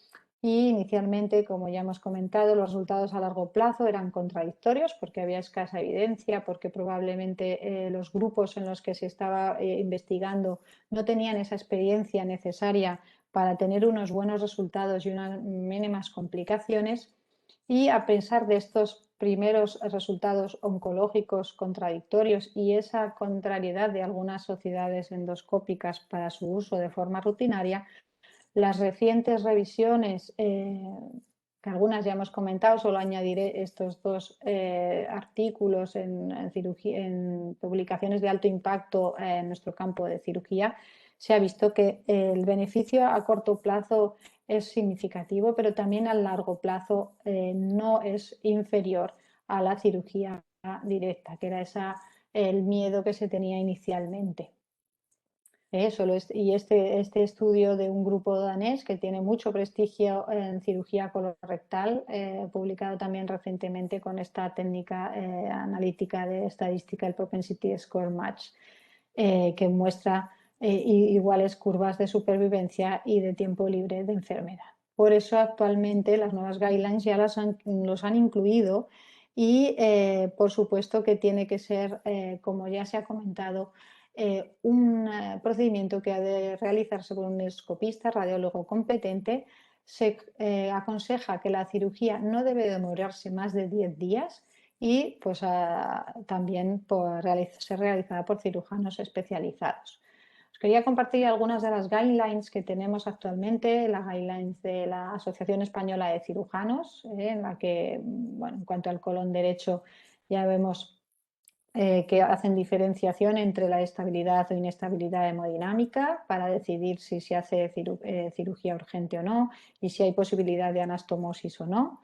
Y inicialmente, como ya hemos comentado, los resultados a largo plazo eran contradictorios porque había escasa evidencia, porque probablemente los grupos en los que se estaba investigando no tenían esa experiencia necesaria para tener unos buenos resultados y unas mínimas complicaciones. Y a pesar de estos primeros resultados oncológicos contradictorios y esa contrariedad de algunas sociedades endoscópicas para su uso de forma rutinaria, las recientes revisiones, que algunas ya hemos comentado, solo añadiré estos 2 artículos en publicaciones de alto impacto en nuestro campo de cirugía, se ha visto que el beneficio a corto plazo es significativo, pero también a largo plazo no es inferior a la cirugía directa, que era el miedo que se tenía inicialmente. Y este estudio de un grupo danés que tiene mucho prestigio en cirugía colorectal, publicado también recientemente con esta técnica analítica de estadística, el Propensity Score Match, que muestra iguales curvas de supervivencia y de tiempo libre de enfermedad. Por eso actualmente las nuevas guidelines ya los han incluido y por supuesto que tiene que ser, como ya se ha comentado, un procedimiento que ha de realizarse por un endoscopista, radiólogo competente. Se aconseja que la cirugía no debe demorarse más de 10 días y pues, también ser realizada por cirujanos especializados. Os quería compartir algunas de las guidelines que tenemos actualmente, las guidelines de la Asociación Española de Cirujanos, en la que, bueno, en cuanto al colon derecho, ya vemos que hacen diferenciación entre la estabilidad o inestabilidad hemodinámica para decidir si se hace cirugía urgente o no y si hay posibilidad de anastomosis o no.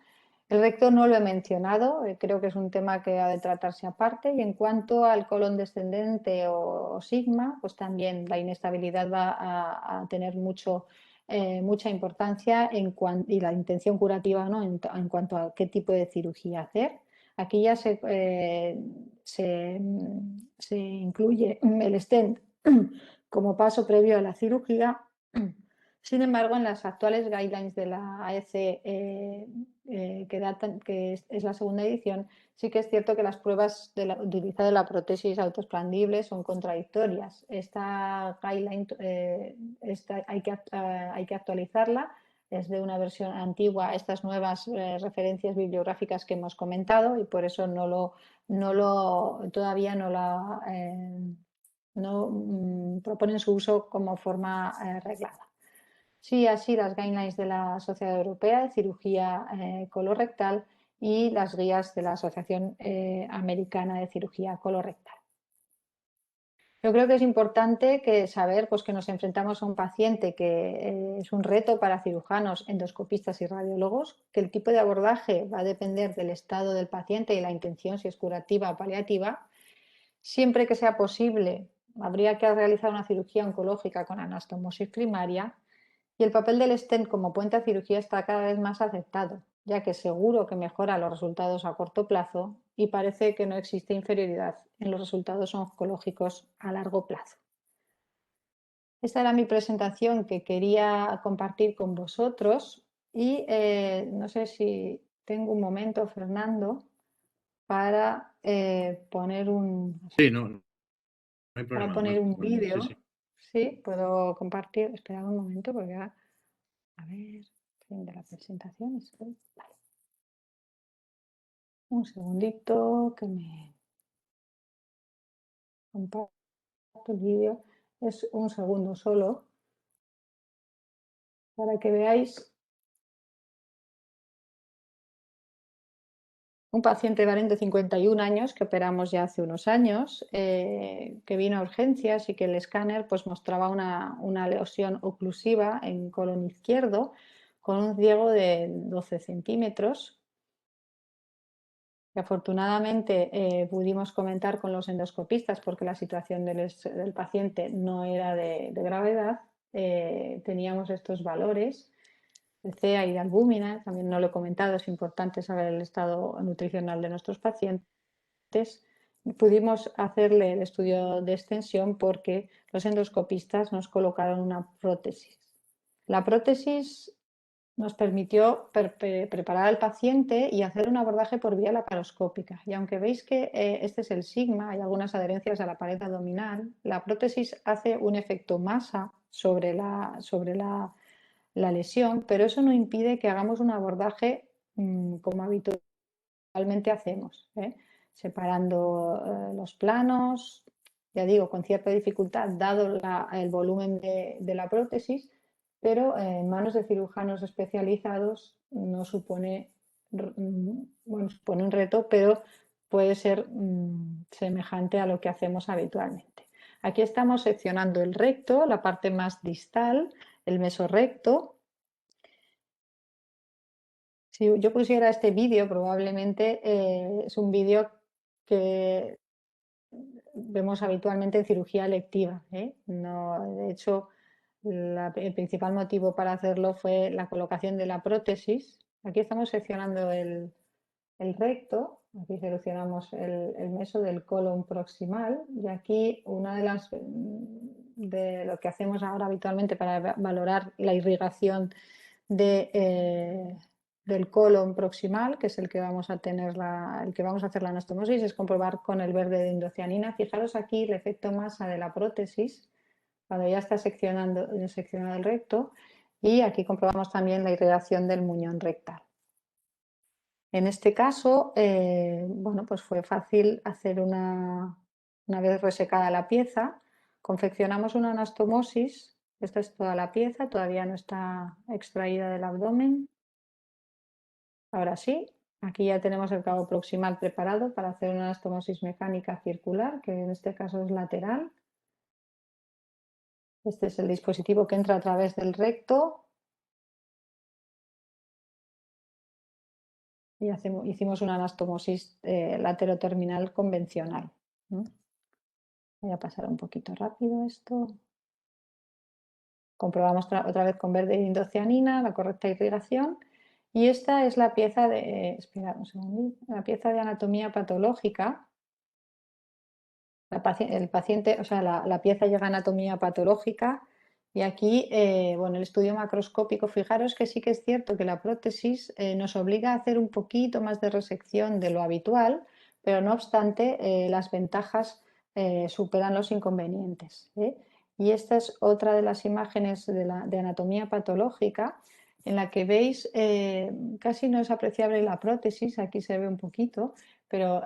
El recto no lo he mencionado, creo que es un tema que ha de tratarse aparte. Y en cuanto al colon descendente o sigma, pues también la inestabilidad va a tener mucha importancia y la intención curativa, ¿no? en cuanto a qué tipo de cirugía hacer. Aquí ya se incluye el stent como paso previo a la cirugía, Sin embargo, en las actuales guidelines de la AEC, que es la segunda edición, sí que es cierto que las pruebas de utilizadas de la prótesis autoexpandible son contradictorias. Esta guideline hay que actualizarla, es de una versión antigua, estas nuevas referencias bibliográficas que hemos comentado, y por eso todavía no proponen su uso como forma reglada. Sí, así las guidelines de la Sociedad Europea de Cirugía Colorectal y las guías de la Asociación Americana de Cirugía Colorectal. Yo creo que es importante saber pues, que nos enfrentamos a un paciente que es un reto para cirujanos, endoscopistas y radiólogos, que el tipo de abordaje va a depender del estado del paciente y la intención, si es curativa o paliativa. Siempre que sea posible, habría que realizar una cirugía oncológica con anastomosis primaria. Y el papel del stent como puente a cirugía está cada vez más aceptado, ya que seguro que mejora los resultados a corto plazo y parece que no existe inferioridad en los resultados oncológicos a largo plazo. Esta era mi presentación que quería compartir con vosotros y no sé si tengo un momento, Fernando, para poner un... Sí, no hay Para problema. poner un Bueno, vídeo. sí. Sí, puedo compartir. Esperad un momento porque a ver, fin de la presentación. Vale. Un segundito que me comparto el vídeo. Es un segundo solo para que veáis un paciente varón de 51 años que operamos ya hace unos años, que vino a urgencias y que el escáner pues, mostraba una lesión oclusiva en colon izquierdo con un ciego de 12 centímetros. Que afortunadamente pudimos comentar con los endoscopistas porque la situación del paciente no era de gravedad. Teníamos estos valores de CEA y de albúmina, también no lo he comentado, es importante saber el estado nutricional de nuestros pacientes. Pudimos hacerle el estudio de extensión porque los endoscopistas nos colocaron una prótesis. La prótesis nos permitió preparar al paciente y hacer un abordaje por vía laparoscópica. Y aunque veis que este es el sigma, hay algunas adherencias a la pared abdominal, la prótesis hace un efecto masa sobre la lesión, pero eso no impide que hagamos un abordaje como habitualmente hacemos, separando los planos, ya digo, con cierta dificultad, dado el volumen de la prótesis, pero en manos de cirujanos especializados no supone, supone un reto, pero puede ser semejante a lo que hacemos habitualmente. Aquí estamos seccionando el recto, la parte más distal, el mesorrecto. Si yo pusiera este vídeo, probablemente es un vídeo que vemos habitualmente en cirugía electiva. No, de hecho, el principal motivo para hacerlo fue la colocación de la prótesis. Aquí estamos seccionando el recto, aquí seleccionamos el meso del colon proximal y aquí una de lo que hacemos ahora habitualmente para valorar la irrigación del colon proximal, que es el que vamos a tener el que vamos a hacer la anastomosis, es comprobar con el verde de indocianina. Fijaros aquí el efecto masa de la prótesis cuando ya está seccionado el recto, y aquí comprobamos también la irrigación del muñón rectal. En este caso, bueno, pues fue fácil hacer una vez resecada la pieza, confeccionamos una anastomosis. Esta es toda la pieza, todavía no está extraída del abdomen. Ahora sí, aquí ya tenemos el cabo proximal preparado para hacer una anastomosis mecánica circular, que en este caso es lateral. Este es el dispositivo que entra a través del recto. Y hicimos una anastomosis lateroterminal convencional. Voy a pasar un poquito rápido esto. Comprobamos otra vez con verde indocianina la correcta irrigación. Y esta es la pieza la pieza de anatomía patológica. El paciente, o sea, la pieza llega a anatomía patológica Y aquí, bueno, el estudio macroscópico, fijaros que sí que es cierto que la prótesis nos obliga a hacer un poquito más de resección de lo habitual, pero no obstante, las ventajas superan los inconvenientes, ¿eh? Y esta es otra de las imágenes de anatomía patológica en la que veis, casi no es apreciable la prótesis, aquí se ve un poquito, pero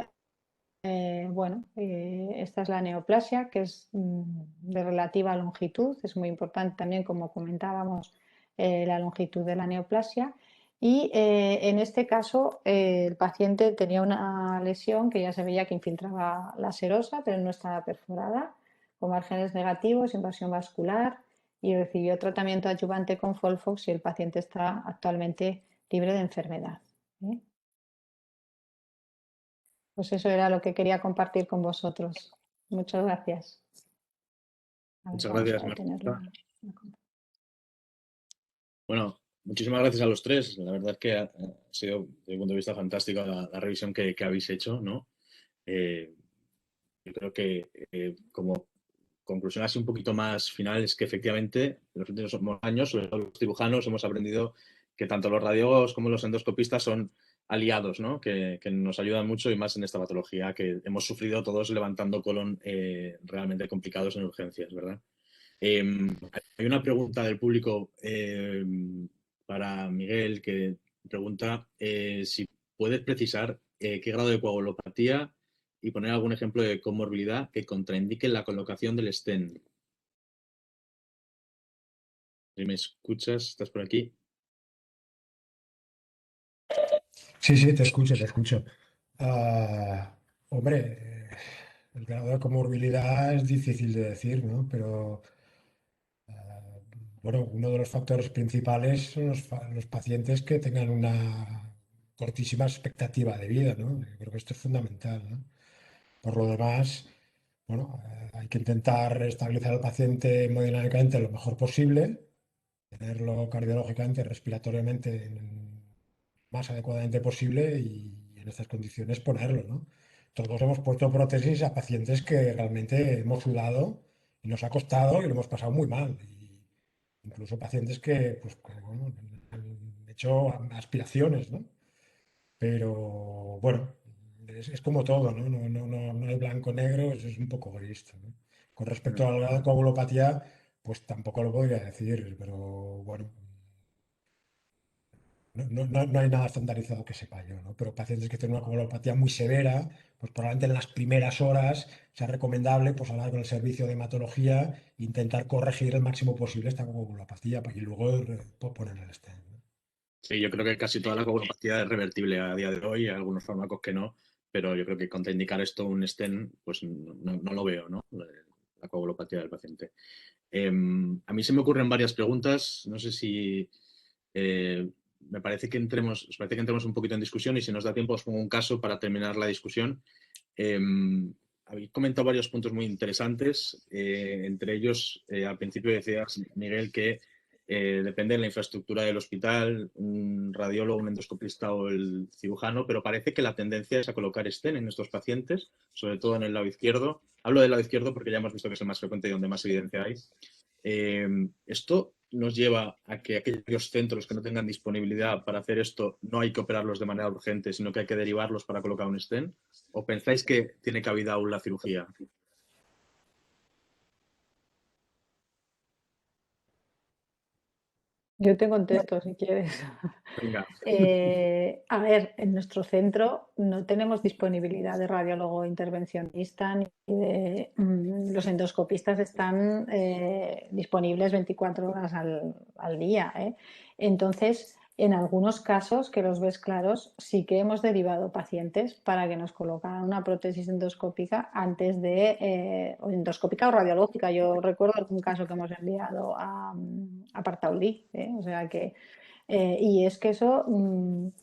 bueno, esta es la neoplasia, que es de relativa longitud, es muy importante también, como comentábamos, la longitud de la neoplasia. Y en este caso, el paciente tenía una lesión que ya se veía que infiltraba la serosa, pero no estaba perforada, con márgenes negativos, invasión vascular, y recibió tratamiento adyuvante con Folfox y el paciente está actualmente libre de enfermedad, ¿eh? Pues eso era lo que quería compartir con vosotros. Muchas gracias. A ver, Muchas vamos gracias, a detener Marta. la- Bueno, muchísimas gracias a los tres. La verdad es que ha sido, desde mi punto de vista, fantástica la revisión que habéis hecho, ¿no? Eh, yo creo que como conclusión así un poquito más final es que efectivamente en los últimos años, sobre todo los cirujanos, hemos aprendido que tanto los radiólogos como los endoscopistas son aliados, ¿no? Que nos ayudan mucho y más en esta patología que hemos sufrido todos levantando colon realmente complicados en urgencias, ¿verdad? Hay una pregunta del público para Miguel que pregunta si puedes precisar qué grado de coagulopatía y poner algún ejemplo de comorbilidad que contraindique la colocación del stent. Si me escuchas, ¿estás por aquí? Sí, sí, te escucho, te escucho. Hombre, el grado de comorbilidad es difícil de decir, ¿no? Pero ah, bueno, uno de los factores principales son los pacientes que tengan una cortísima expectativa de vida, ¿no? Yo creo que esto es fundamental, ¿no? Por lo demás, bueno, hay que intentar estabilizar al paciente hemodinámicamente lo mejor posible, tenerlo cardiológicamente, respiratoriamente más adecuadamente posible y en estas condiciones ponerlo, ¿no? Todos hemos puesto prótesis a pacientes que realmente hemos sudado y nos ha costado y lo hemos pasado muy mal. Y incluso pacientes que, bueno, han hecho aspiraciones, ¿no? Pero bueno, es como todo, ¿no? No hay blanco-negro, eso es un poco gris, ¿no? Con respecto a la coagulopatía, pues tampoco lo podría decir, pero bueno, no hay nada estandarizado que sepa yo, ¿no? Pero pacientes que tienen una coagulopatía muy severa, pues probablemente en las primeras horas sea recomendable pues hablar con el servicio de hematología e intentar corregir el máximo posible esta coagulopatía y luego poner el stent, ¿no? Sí, yo creo que casi toda la coagulopatía es revertible a día de hoy, hay algunos fármacos que no, pero yo creo que contraindicar esto un stent, pues no lo veo, ¿no? La coagulopatía del paciente. A mí se me ocurren varias preguntas, no sé si eh, os parece que entremos un poquito en discusión y si nos da tiempo os pongo un caso para terminar la discusión. Habéis comentado varios puntos muy interesantes, entre ellos al principio decías, Miguel, que depende de la infraestructura del hospital, un radiólogo, un endoscopista o el cirujano, pero parece que la tendencia es a colocar stent en estos pacientes, sobre todo en el lado izquierdo. Hablo del lado izquierdo porque ya hemos visto que es el más frecuente y donde más evidencia hay. Esto nos lleva a que aquellos centros que no tengan disponibilidad para hacer esto no hay que operarlos de manera urgente, sino que hay que derivarlos para colocar un stent. ¿O pensáis que tiene cabida aún la cirugía? Yo te contesto si quieres. Venga. A ver, en nuestro centro no tenemos disponibilidad de radiólogo intervencionista ni de los endoscopistas están disponibles 24 horas al día, ¿eh? Entonces, en algunos casos que los ves claros, sí que hemos derivado pacientes para que nos colocaran una prótesis endoscópica antes de o endoscópica o radiológica. Yo recuerdo algún caso que hemos enviado a Partaulí, ¿eh? O sea que y es que eso,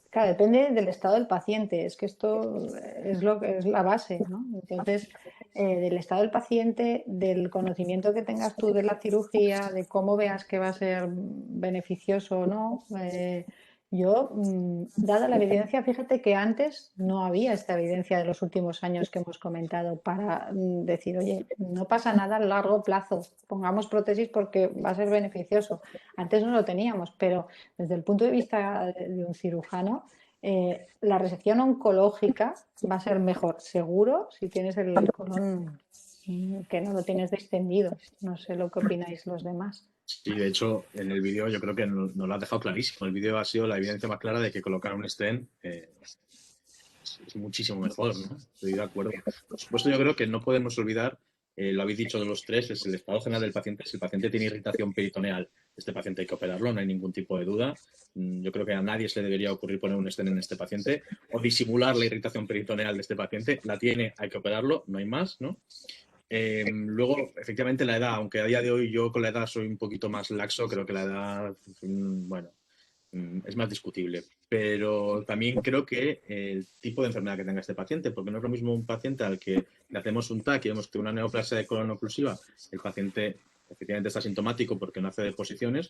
claro, depende del estado del paciente, es que esto es lo que es la base, ¿no? Entonces, del estado del paciente, del conocimiento que tengas tú de la cirugía, de cómo veas que va a ser beneficioso o no, Yo, dada la evidencia, fíjate que antes no había esta evidencia de los últimos años que hemos comentado para decir, oye, no pasa nada a largo plazo, pongamos prótesis porque va a ser beneficioso. Antes no lo teníamos, pero desde el punto de vista de un cirujano, la resección oncológica va a ser mejor, seguro, si tienes el colon que no lo tienes extendido. No sé lo que opináis los demás. Sí, de hecho, en el vídeo yo creo que nos lo ha dejado clarísimo. El vídeo ha sido la evidencia más clara de que colocar un stent es muchísimo mejor, ¿no? Estoy de acuerdo. Por supuesto, yo creo que no podemos olvidar, lo habéis dicho de los tres, es el estado general del paciente. Si el paciente tiene irritación peritoneal, este paciente hay que operarlo, no hay ningún tipo de duda. Yo creo que a nadie se le debería ocurrir poner un stent en este paciente o disimular la irritación peritoneal de este paciente. La tiene, hay que operarlo, no hay más, ¿no? Luego, efectivamente, la edad, aunque a día de hoy yo con la edad soy un poquito más laxo, creo que la edad, bueno, es más discutible. Pero también creo que el tipo de enfermedad que tenga este paciente, porque no es lo mismo un paciente al que le hacemos un TAC y vemos que una neoplasia de colon oclusiva, el paciente efectivamente está sintomático porque no hace deposiciones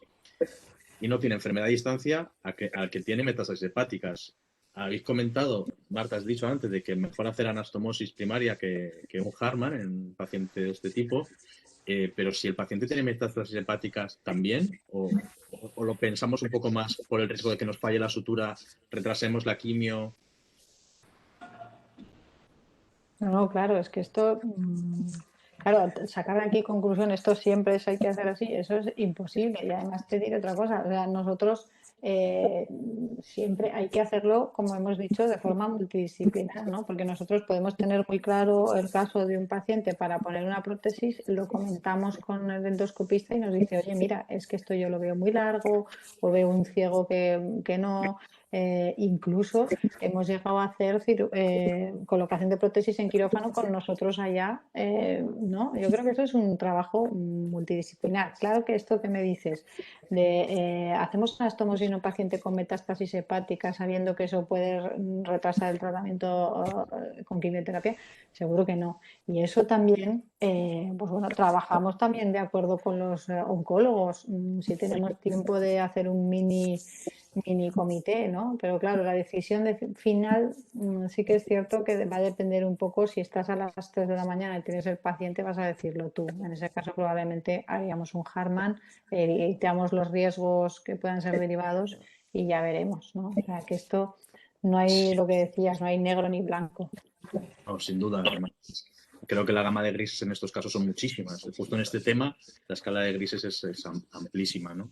y no tiene enfermedad a distancia, al que tiene metástasis hepáticas. Habéis comentado, Marta, has dicho antes, de que mejor hacer anastomosis primaria que un Harman en un paciente de este tipo, pero si el paciente tiene metástasis hepáticas también, o lo pensamos un poco más por el riesgo de que nos falle la sutura, retrasemos la quimio. No, claro, es que esto, claro, sacar aquí conclusiones, esto siempre hay que hacer así, eso es imposible. Y además te diré otra cosa, o sea, nosotros siempre hay que hacerlo, como hemos dicho, de forma multidisciplinar, ¿no? Porque nosotros podemos tener muy claro el caso de un paciente para poner una prótesis, lo comentamos con el endoscopista y nos dice, oye, mira, es que esto yo lo veo muy largo, o veo un ciego que no. Incluso hemos llegado a hacer colocación de prótesis en quirófano con nosotros allá, ¿no? Yo creo que eso es un trabajo multidisciplinar. Claro que esto que me dices, hacemos anastomosis en un paciente con metástasis hepática sabiendo que eso puede retrasar el tratamiento con quimioterapia, seguro que no. Y eso también, pues bueno, trabajamos también de acuerdo con los oncólogos. Si tenemos tiempo de hacer un mini comité, ¿no? Pero claro, la decisión final sí que es cierto que va a depender un poco si estás a las 3 de la mañana y tienes el paciente, vas a decirlo tú. En ese caso probablemente haríamos un Harman, evitamos los riesgos que puedan ser derivados y ya veremos, ¿no? O sea, que esto no hay, lo que decías, no hay negro ni blanco. No, sin duda, además. Creo que la gama de grises en estos casos son muchísimas. Justo en este tema, la escala de grises es amplísima, ¿no?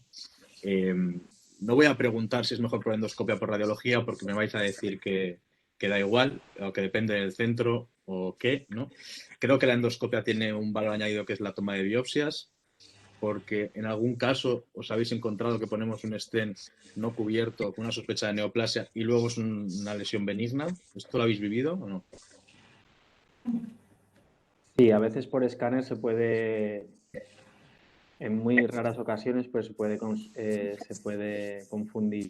No voy a preguntar si es mejor por endoscopia o por radiología, porque me vais a decir que da igual, o que depende del centro, o qué, ¿no? Creo que la endoscopia tiene un valor añadido que es la toma de biopsias, porque en algún caso os habéis encontrado que ponemos un stent no cubierto con una sospecha de neoplasia y luego es una lesión benigna. ¿Esto lo habéis vivido o no? Sí, a veces por escáner se puede, en muy raras ocasiones, pues se puede confundir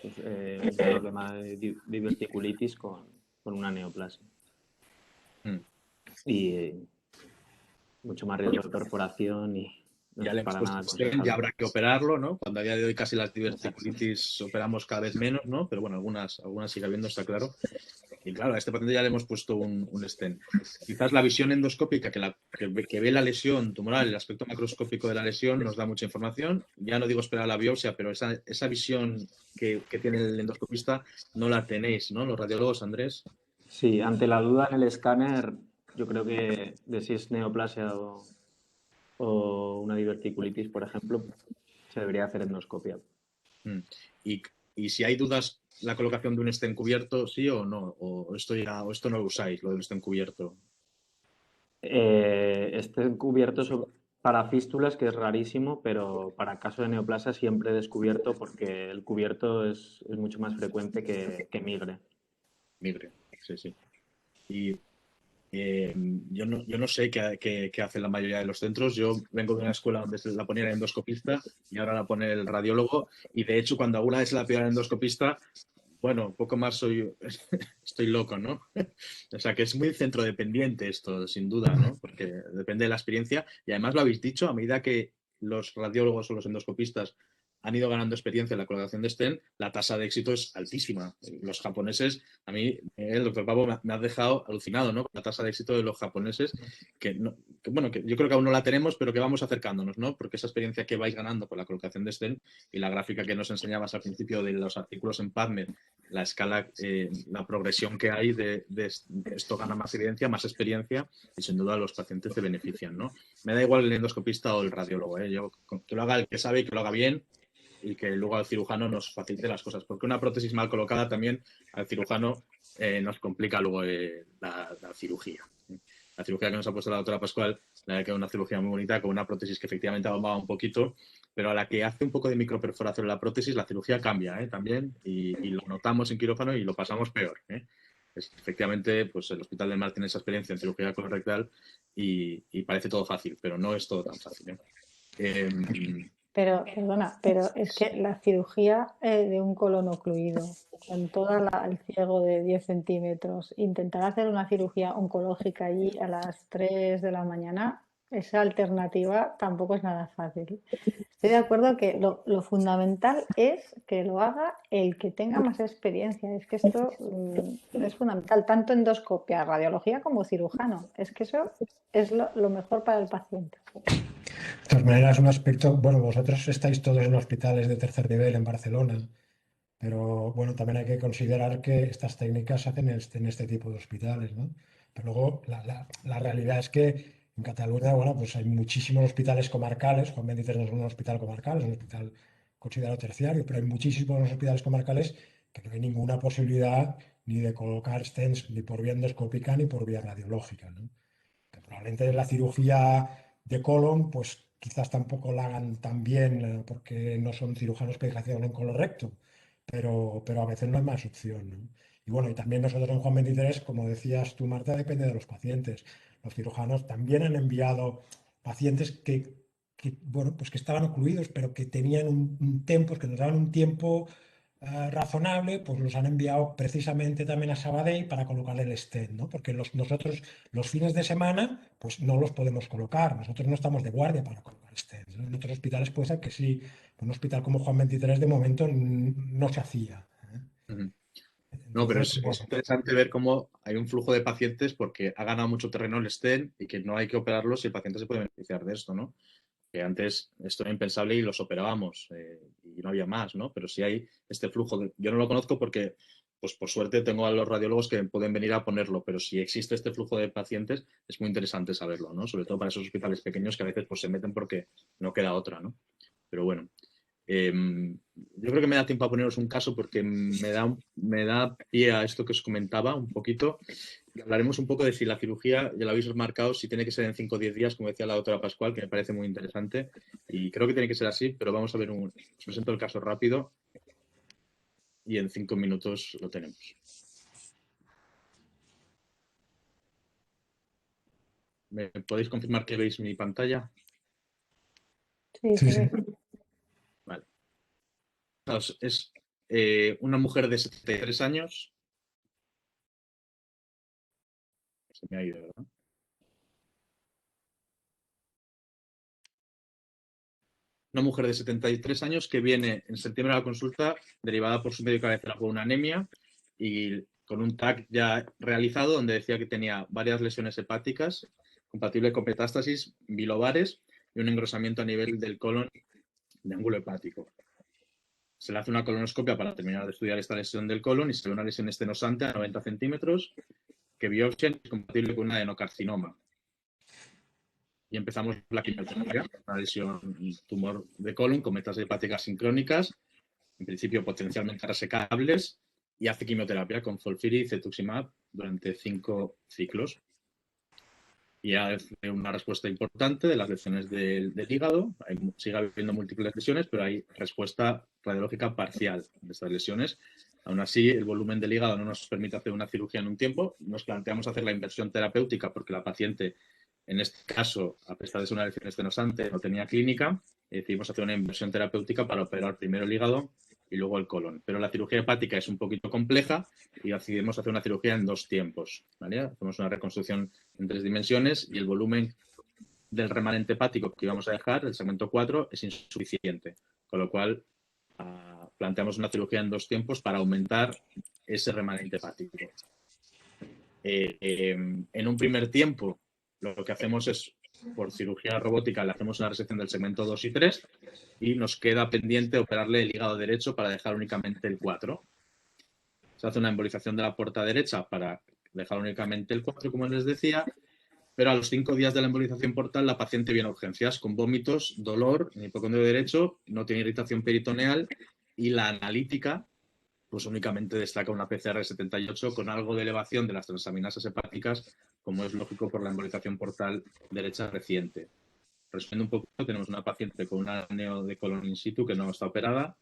un problema de diverticulitis con una neoplasia. Y mucho más riesgo de perforación y no Ya es le hemos para puesto nada el stent, ya aconsejable. habrá que operarlo, ¿no? Cuando a día de hoy casi las diverticulitis operamos cada vez menos, ¿no? Pero bueno, algunas sigue habiendo, está claro. Y claro, a este paciente ya le hemos puesto un stent. Quizás la visión endoscópica que ve la lesión tumoral, el aspecto macroscópico de la lesión, nos da mucha información. Ya no digo esperar la biopsia, pero esa visión que tiene el endoscopista no la tenéis, ¿no? Los radiólogos, Andrés. Sí, ante la duda en el escáner, yo creo que de si es neoplasia o una diverticulitis, por ejemplo, se debería hacer endoscopia. Y si hay dudas, la colocación de un stent cubierto, ¿sí o no? ¿O esto no lo usáis, lo del stent cubierto? Estén cubiertos para fístulas, que es rarísimo, pero para caso de neoplasia siempre descubierto porque el cubierto es mucho más frecuente que migre. Migre, sí. Y yo no sé qué hace la mayoría de los centros. Yo vengo de una escuela donde se la ponía el endoscopista y ahora la pone el radiólogo. Y de hecho, cuando alguna vez se la pidió al endoscopista, bueno, poco más estoy loco, ¿no? O sea, que es muy centrodependiente esto, sin duda, ¿no? Porque depende de la experiencia. Y además lo habéis dicho, a medida que los radiólogos o los endoscopistas han ido ganando experiencia en la colocación de stent, la tasa de éxito es altísima. Los japoneses, a mí, el doctor Pavo me ha dejado alucinado, ¿no? Con la tasa de éxito de los japoneses, que yo creo que aún no la tenemos, pero que vamos acercándonos, ¿no? Porque esa experiencia que vais ganando con la colocación de stent y la gráfica que nos enseñabas al principio de los artículos en PubMed, la escala, la progresión que hay de esto gana más evidencia, más experiencia y sin duda los pacientes se benefician, ¿no? Me da igual el endoscopista o el radiólogo, ¿eh? Yo, que lo haga el que sabe y que lo haga bien y que luego al cirujano nos facilite las cosas, porque una prótesis mal colocada también al cirujano nos complica luego la cirugía. La cirugía que nos ha puesto la doctora Pascual, la verdad que es una cirugía muy bonita, con una prótesis que efectivamente abombaba un poquito, pero a la que hace un poco de microperforación en la prótesis, la cirugía cambia también y lo notamos en quirófano y lo pasamos peor. Efectivamente, pues el Hospital del Mar tiene esa experiencia en cirugía colorectal y parece todo fácil, pero no es todo tan fácil. Pero, perdona, pero es que la cirugía de un colon ocluido, con todo el ciego de 10 centímetros, intentar hacer una cirugía oncológica allí a las 3 de la mañana, esa alternativa tampoco es nada fácil. Estoy de acuerdo que lo fundamental es que lo haga el que tenga más experiencia. Es que esto es fundamental, tanto endoscopia, radiología como cirujano. Es que eso es lo mejor para el paciente. De todas maneras, un aspecto, bueno, vosotros estáis todos en hospitales de tercer nivel en Barcelona, pero bueno, también hay que considerar que estas técnicas se hacen en este tipo de hospitales, ¿no? Pero luego la realidad es que en Cataluña, bueno, pues hay muchísimos hospitales comarcales. Juan 23 no es un hospital comarcal, es un hospital considerado terciario, pero hay muchísimos hospitales comarcales que no hay ninguna posibilidad ni de colocar stents ni por vía endoscópica ni por vía radiológica, ¿no? Que probablemente la cirugía de colon, pues quizás tampoco la hagan tan bien porque no son cirujanos especializados en colorecto, pero a veces no hay más opción, ¿no? Y bueno, y también nosotros en Juan 23, como decías tú, Marta, depende de los pacientes. Los cirujanos también han enviado pacientes bueno, pues que estaban ocluidos, pero que tenían un tiempo, que nos daban un tiempo razonable, pues los han enviado precisamente también a Sabadell para colocar el stent, ¿no? Porque nosotros los fines de semana pues no los podemos colocar, nosotros no estamos de guardia para colocar stents, ¿no? En otros hospitales puede ser que sí, un hospital como Juan 23 de momento no se hacía. No, pero Entonces, es interesante ver cómo hay un flujo de pacientes porque ha ganado mucho terreno el stent y que no hay que operarlos y el paciente se puede beneficiar de esto, ¿no? Que antes esto era impensable y los operábamos y no había más, ¿no? Pero sí hay este flujo. Yo no lo conozco porque, pues por suerte, tengo a los radiólogos que pueden venir a ponerlo, pero si existe este flujo de pacientes, es muy interesante saberlo, ¿no? Sobre todo para esos hospitales pequeños que a veces pues, se meten porque no queda otra, ¿no? Pero bueno. Yo creo que me da tiempo a poneros un caso porque me da pie a esto que os comentaba un poquito. Y hablaremos un poco de si la cirugía, ya lo habéis marcado, si tiene que ser en 5 o 10 días, como decía la doctora Pascual, que me parece muy interesante. Y creo que tiene que ser así, pero vamos a ver os presento el caso rápido y en 5 minutos lo tenemos. ¿Me podéis confirmar que veis mi pantalla? Sí, sí, se sí. ve. Vale. Es una mujer de 73 años. Se me ha ido, ¿verdad? Una mujer de 73 años que viene en septiembre a la consulta derivada por su médico de cabecera por una anemia y con un TAC ya realizado donde decía que tenía varias lesiones hepáticas compatible con metástasis bilobares y un engrosamiento a nivel del colon de ángulo hepático. Se le hace una colonoscopia para terminar de estudiar esta lesión del colon y se ve una lesión estenosante a 90 centímetros que biopsia es compatible con un adenocarcinoma. Y empezamos la quimioterapia, una lesión, un tumor de colon con metástasis hepáticas sincrónicas, en principio potencialmente resecables, y hace quimioterapia con FOLFIRI y cetuximab durante 5 ciclos. Y hace una respuesta importante de las lesiones del hígado. Sigue habiendo múltiples lesiones, pero hay respuesta radiológica parcial de estas lesiones. Aún así, el volumen del hígado no nos permite hacer una cirugía en un tiempo. Nos planteamos hacer la inversión terapéutica porque la paciente, en este caso, a pesar de ser una lesión estenosante, no tenía clínica. Y decidimos hacer una inversión terapéutica para operar primero el hígado y luego el colon. Pero la cirugía hepática es un poquito compleja y decidimos hacer una cirugía en 2 tiempos, ¿vale? Hacemos una reconstrucción en 3 dimensiones y el volumen del remanente hepático que íbamos a dejar, el segmento 4, es insuficiente. con lo cual planteamos una cirugía en 2 tiempos para aumentar ese remanente hepático. En un primer tiempo, lo que hacemos es, por cirugía robótica, le hacemos una resección del segmento 2 y 3 y nos queda pendiente operarle el hígado derecho para dejar únicamente el 4. Se hace una embolización de la puerta derecha para dejar únicamente el 4, como les decía, pero a los 5 días de la embolización portal la paciente viene a urgencias con vómitos, dolor en el hipocondrio derecho, no tiene irritación peritoneal y la analítica pues únicamente destaca una PCR 78 con algo de elevación de las transaminasas hepáticas, como es lógico por la embolización portal derecha reciente. Resumiendo un poco, tenemos una paciente con una neo de colon in situ que no está operada,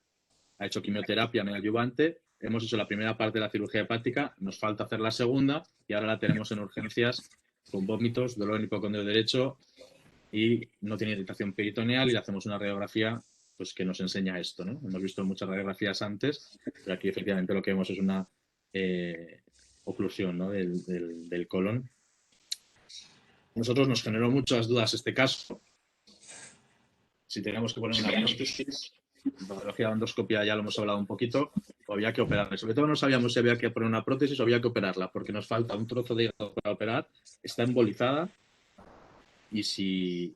ha hecho quimioterapia neoadyuvante, hemos hecho la primera parte de la cirugía hepática, nos falta hacer la segunda y ahora la tenemos en urgencias con vómitos, dolor en el hipocondrio derecho y no tiene irritación peritoneal y le hacemos una radiografía pues que nos enseña esto, ¿no? Hemos visto muchas radiografías antes, pero aquí efectivamente lo que vemos es una oclusión, ¿no? del colon. Nosotros nos generó muchas dudas este caso. Si teníamos que poner una prótesis, radiología de endoscopia ya lo hemos hablado un poquito, o había que operarla. Sobre todo no sabíamos si había que poner una prótesis o había que operarla, porque nos falta un trozo de hígado para operar, está embolizada, y si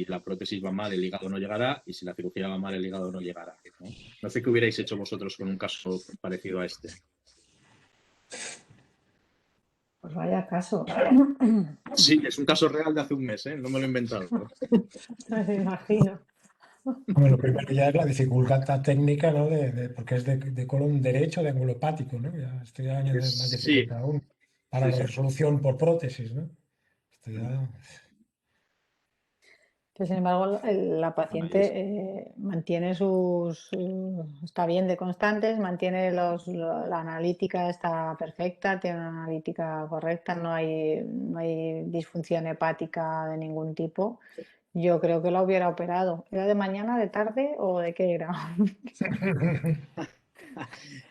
la prótesis va mal, el hígado no llegará, y si la cirugía va mal, el hígado no llegará, ¿no? No sé qué hubierais hecho vosotros con un caso parecido a este. Pues vaya caso. Sí, es un caso real de hace un mes, ¿eh? No me lo he inventado. Me imagino. Bueno, lo primero ya es la dificultad técnica, ¿no? Porque es de colon derecho, de ángulo hepático, ¿no? Ya esto ya añade más Sí, dificultad aún. Para sí, la sí. resolución por prótesis, ¿no? Esto ya... Pero, sin embargo, la paciente mantiene está bien de constantes, mantiene la analítica está perfecta, tiene una analítica correcta, no hay disfunción hepática de ningún tipo. Yo creo que la hubiera operado. ¿Era de mañana, de tarde o de qué era?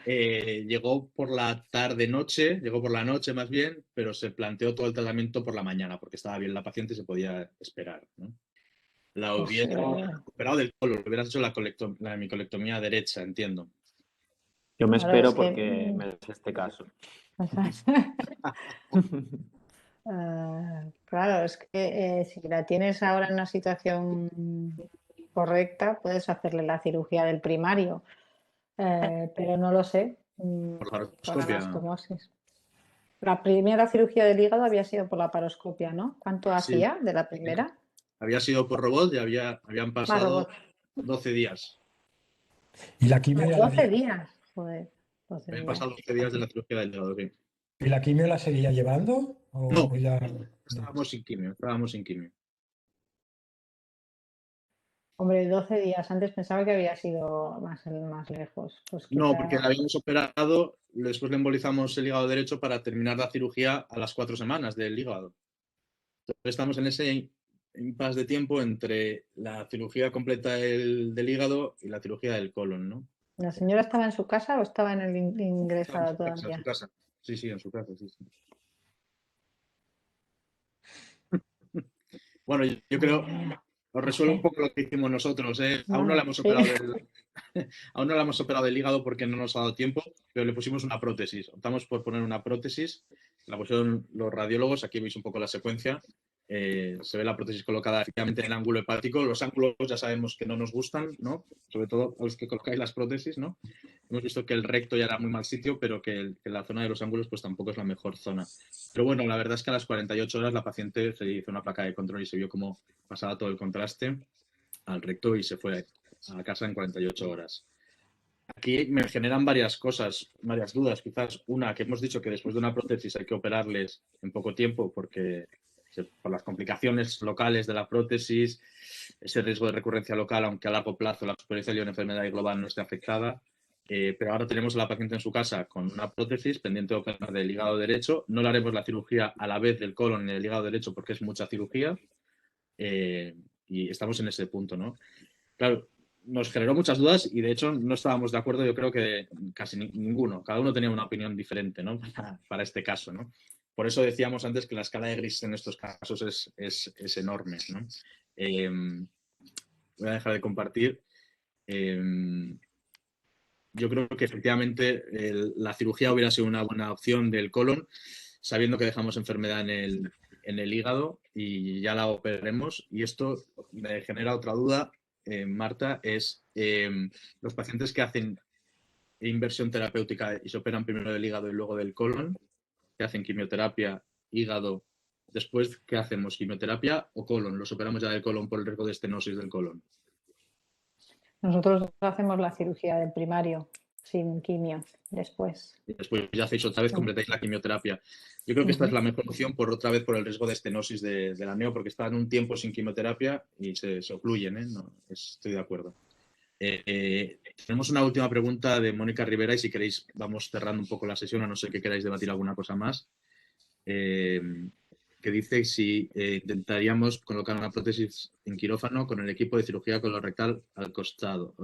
Llegó por la tarde-noche, llegó por la noche más bien, pero se planteó todo el tratamiento por la mañana porque estaba bien la paciente y se podía esperar, ¿no? La Pues, hubiera operado del colon, le hubieras hecho la hemicolectomía derecha, entiendo. Yo me claro, espero es que porque me es este caso. claro, es que si la tienes ahora en una situación correcta, puedes hacerle la cirugía del primario, pero no lo sé, Por la por laparoscopia. anastomosis. La primera cirugía del hígado había sido por la paroscopia, ¿no? ¿Cuánto Sí, hacía de la primera? había sido por robot y habían Más pasado robot. 12 días. Y la quimio ya 12 días. Joder, 12 Habían días. pasado 12 días de la cirugía del hígado, sí. ¿Y la quimio la seguía llevando? No, ¿O ya...? estábamos sin quimio. Hombre, 12 días. Antes pensaba que había sido más lejos. Pues No, quizá... porque la habíamos operado, después le embolizamos el hígado derecho para terminar la cirugía a las 4 semanas del hígado. Entonces estamos en ese impasse de tiempo entre la cirugía completa del hígado y la cirugía del colon, ¿no? ¿La señora estaba en su casa o estaba en el Estaba en ingresado su casa, en su todavía? casa. Sí, en su casa, sí. Bueno, yo creo, os resuelvo un poco lo que hicimos nosotros, ¿eh? Aún no la Bueno, hemos sí. aún no la hemos operado del hígado porque no nos ha dado tiempo, pero le pusimos una prótesis. Optamos por poner una prótesis, la pusieron los radiólogos, aquí veis un poco la secuencia. Se ve la prótesis colocada efectivamente en el ángulo hepático. Los ángulos ya sabemos que no nos gustan, ¿no? Sobre todo a los que colocáis las prótesis, ¿no? Hemos visto que el recto ya era muy mal sitio, pero que la zona de los ángulos pues tampoco es la mejor zona. Pero bueno, la verdad es que a las 48 horas la paciente se hizo una placa de control y se vio cómo pasaba todo el contraste al recto y se fue a casa en 48 horas. Aquí me generan varias cosas, varias dudas. Quizás una, que hemos dicho que después de una prótesis hay que operarles en poco tiempo porque por las complicaciones locales de la prótesis, ese riesgo de recurrencia local, aunque a largo plazo la supervivencia de una enfermedad global no esté afectada. Pero ahora tenemos a la paciente en su casa con una prótesis pendiente de operar del hígado derecho. No le haremos la cirugía a la vez del colon y del hígado derecho porque es mucha cirugía. Y estamos en ese punto, ¿no? Claro, nos generó muchas dudas y de hecho no estábamos de acuerdo, yo creo que casi ninguno. Cada uno tenía una opinión diferente, ¿no? Para este caso, ¿no? Por eso decíamos antes que la escala de grises en estos casos es enorme, ¿no? Voy a dejar de compartir. Yo creo que efectivamente la cirugía hubiera sido una buena opción del colon, sabiendo que dejamos enfermedad en el hígado y ya la operaremos. Y esto me genera otra duda, Marta, es los pacientes que hacen inversión terapéutica y se operan primero del hígado y luego del colon, que hacen quimioterapia, hígado, después, ¿qué hacemos? ¿Quimioterapia o colon? ¿Los operamos ya del colon por el riesgo de estenosis del colon? Nosotros hacemos la cirugía del primario sin quimio después. Y después ya hacéis otra vez, completáis la quimioterapia. Yo creo que esta es la mejor opción otra vez por el riesgo de estenosis de la neo, porque están un tiempo sin quimioterapia y se ocluyen, ¿eh? No, estoy de acuerdo. Tenemos una última pregunta de Mónica Rivera y si queréis vamos cerrando un poco la sesión, a no ser que queráis debatir alguna cosa más. Que dice si intentaríamos colocar una prótesis en quirófano con el equipo de cirugía colorectal al costado.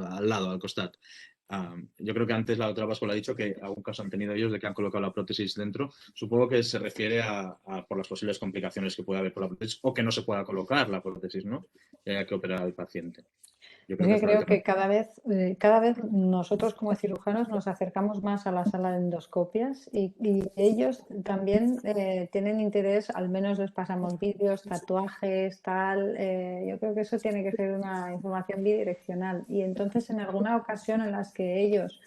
Yo creo que antes la doctora Pascual ha dicho que algún caso han tenido ellos de que han colocado la prótesis dentro. Supongo que se refiere por las posibles complicaciones que puede haber por la prótesis o que no se pueda colocar la prótesis, ¿no? Y haya que operar al paciente. Yo creo que cada vez nosotros como cirujanos nos acercamos más a la sala de endoscopias y ellos también tienen interés, al menos les pasamos vídeos, tatuajes, tal. Yo creo que eso tiene que ser una información bidireccional y entonces en alguna ocasión en las que ellos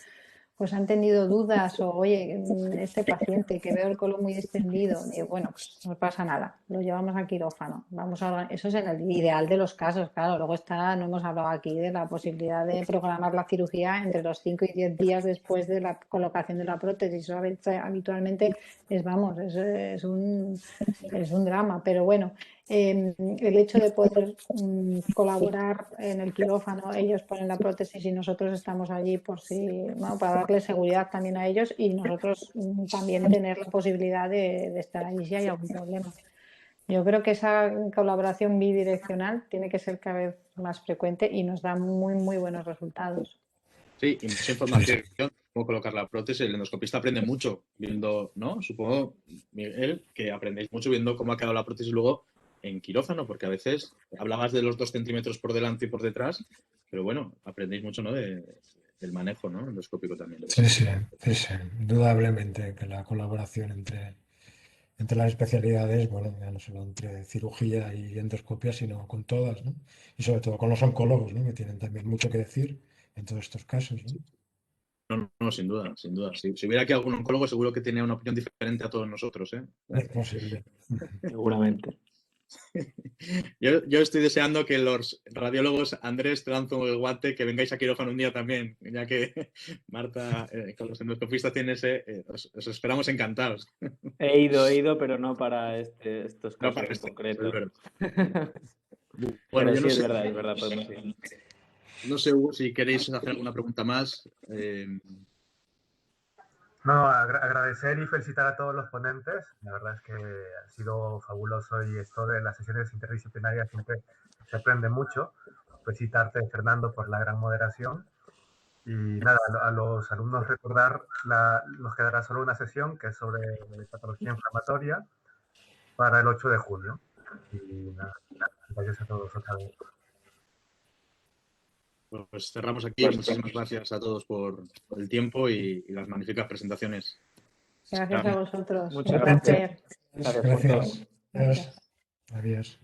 pues han tenido dudas o, oye, este paciente que veo el colon muy extendido, digo, bueno, pues no pasa nada, lo llevamos a quirófano. Eso es en el ideal de los casos, claro. Luego no hemos hablado aquí de la posibilidad de programar la cirugía entre los 5 y 10 días después de la colocación de la prótesis. Eso habitualmente es un drama, pero bueno. El hecho de poder colaborar en el quirófano, ellos ponen la prótesis y nosotros estamos allí para darle seguridad también a ellos y nosotros también tener la posibilidad de estar allí si hay algún problema. Yo creo que esa colaboración bidireccional tiene que ser cada vez más frecuente y nos da muy, muy buenos resultados. Sí, y mucha información, cómo colocar la prótesis. El endoscopista aprende mucho viendo, ¿no? Supongo, Miguel, que aprendéis mucho viendo cómo ha quedado la prótesis luego en quirófano, porque a veces hablabas de los 2 centímetros por delante y por detrás, pero bueno, aprendéis mucho, ¿no? Del manejo, ¿no? Endoscópico también. Sí, indudablemente que la colaboración entre las especialidades, bueno, ya no solo entre cirugía y endoscopia, sino con todas, ¿no? Y sobre todo con los oncólogos, ¿no? Que tienen también mucho que decir en todos estos casos, ¿no? No, sin duda, sin duda. Si hubiera aquí algún oncólogo, seguro que tenía una opinión diferente a todos nosotros, ¿eh? Es posible. Seguramente. Yo estoy deseando que los radiólogos Andrés, Tranzo y Guante que vengáis a quirófano un día también, ya que Marta, con los endoscopistas tienes, os esperamos encantados. He ido, pero no para estos casos en concreto. Bueno, yo sí, no es sé, verdad, podemos ir. No sé, Hugo, si queréis hacer alguna pregunta más. No, agradecer y felicitar a todos los ponentes. La verdad es que ha sido fabuloso y esto de las sesiones interdisciplinarias siempre se aprende mucho. Felicitarte, Fernando, por la gran moderación. Y nada, a los alumnos recordar, nos quedará solo una sesión que es sobre patología inflamatoria para el 8 de junio. Y nada, gracias a todos otra vez. Pues cerramos aquí. Muchísimas gracias a todos por el tiempo y las magníficas presentaciones. Gracias a vosotros. Muchas gracias. Gracias. Adiós.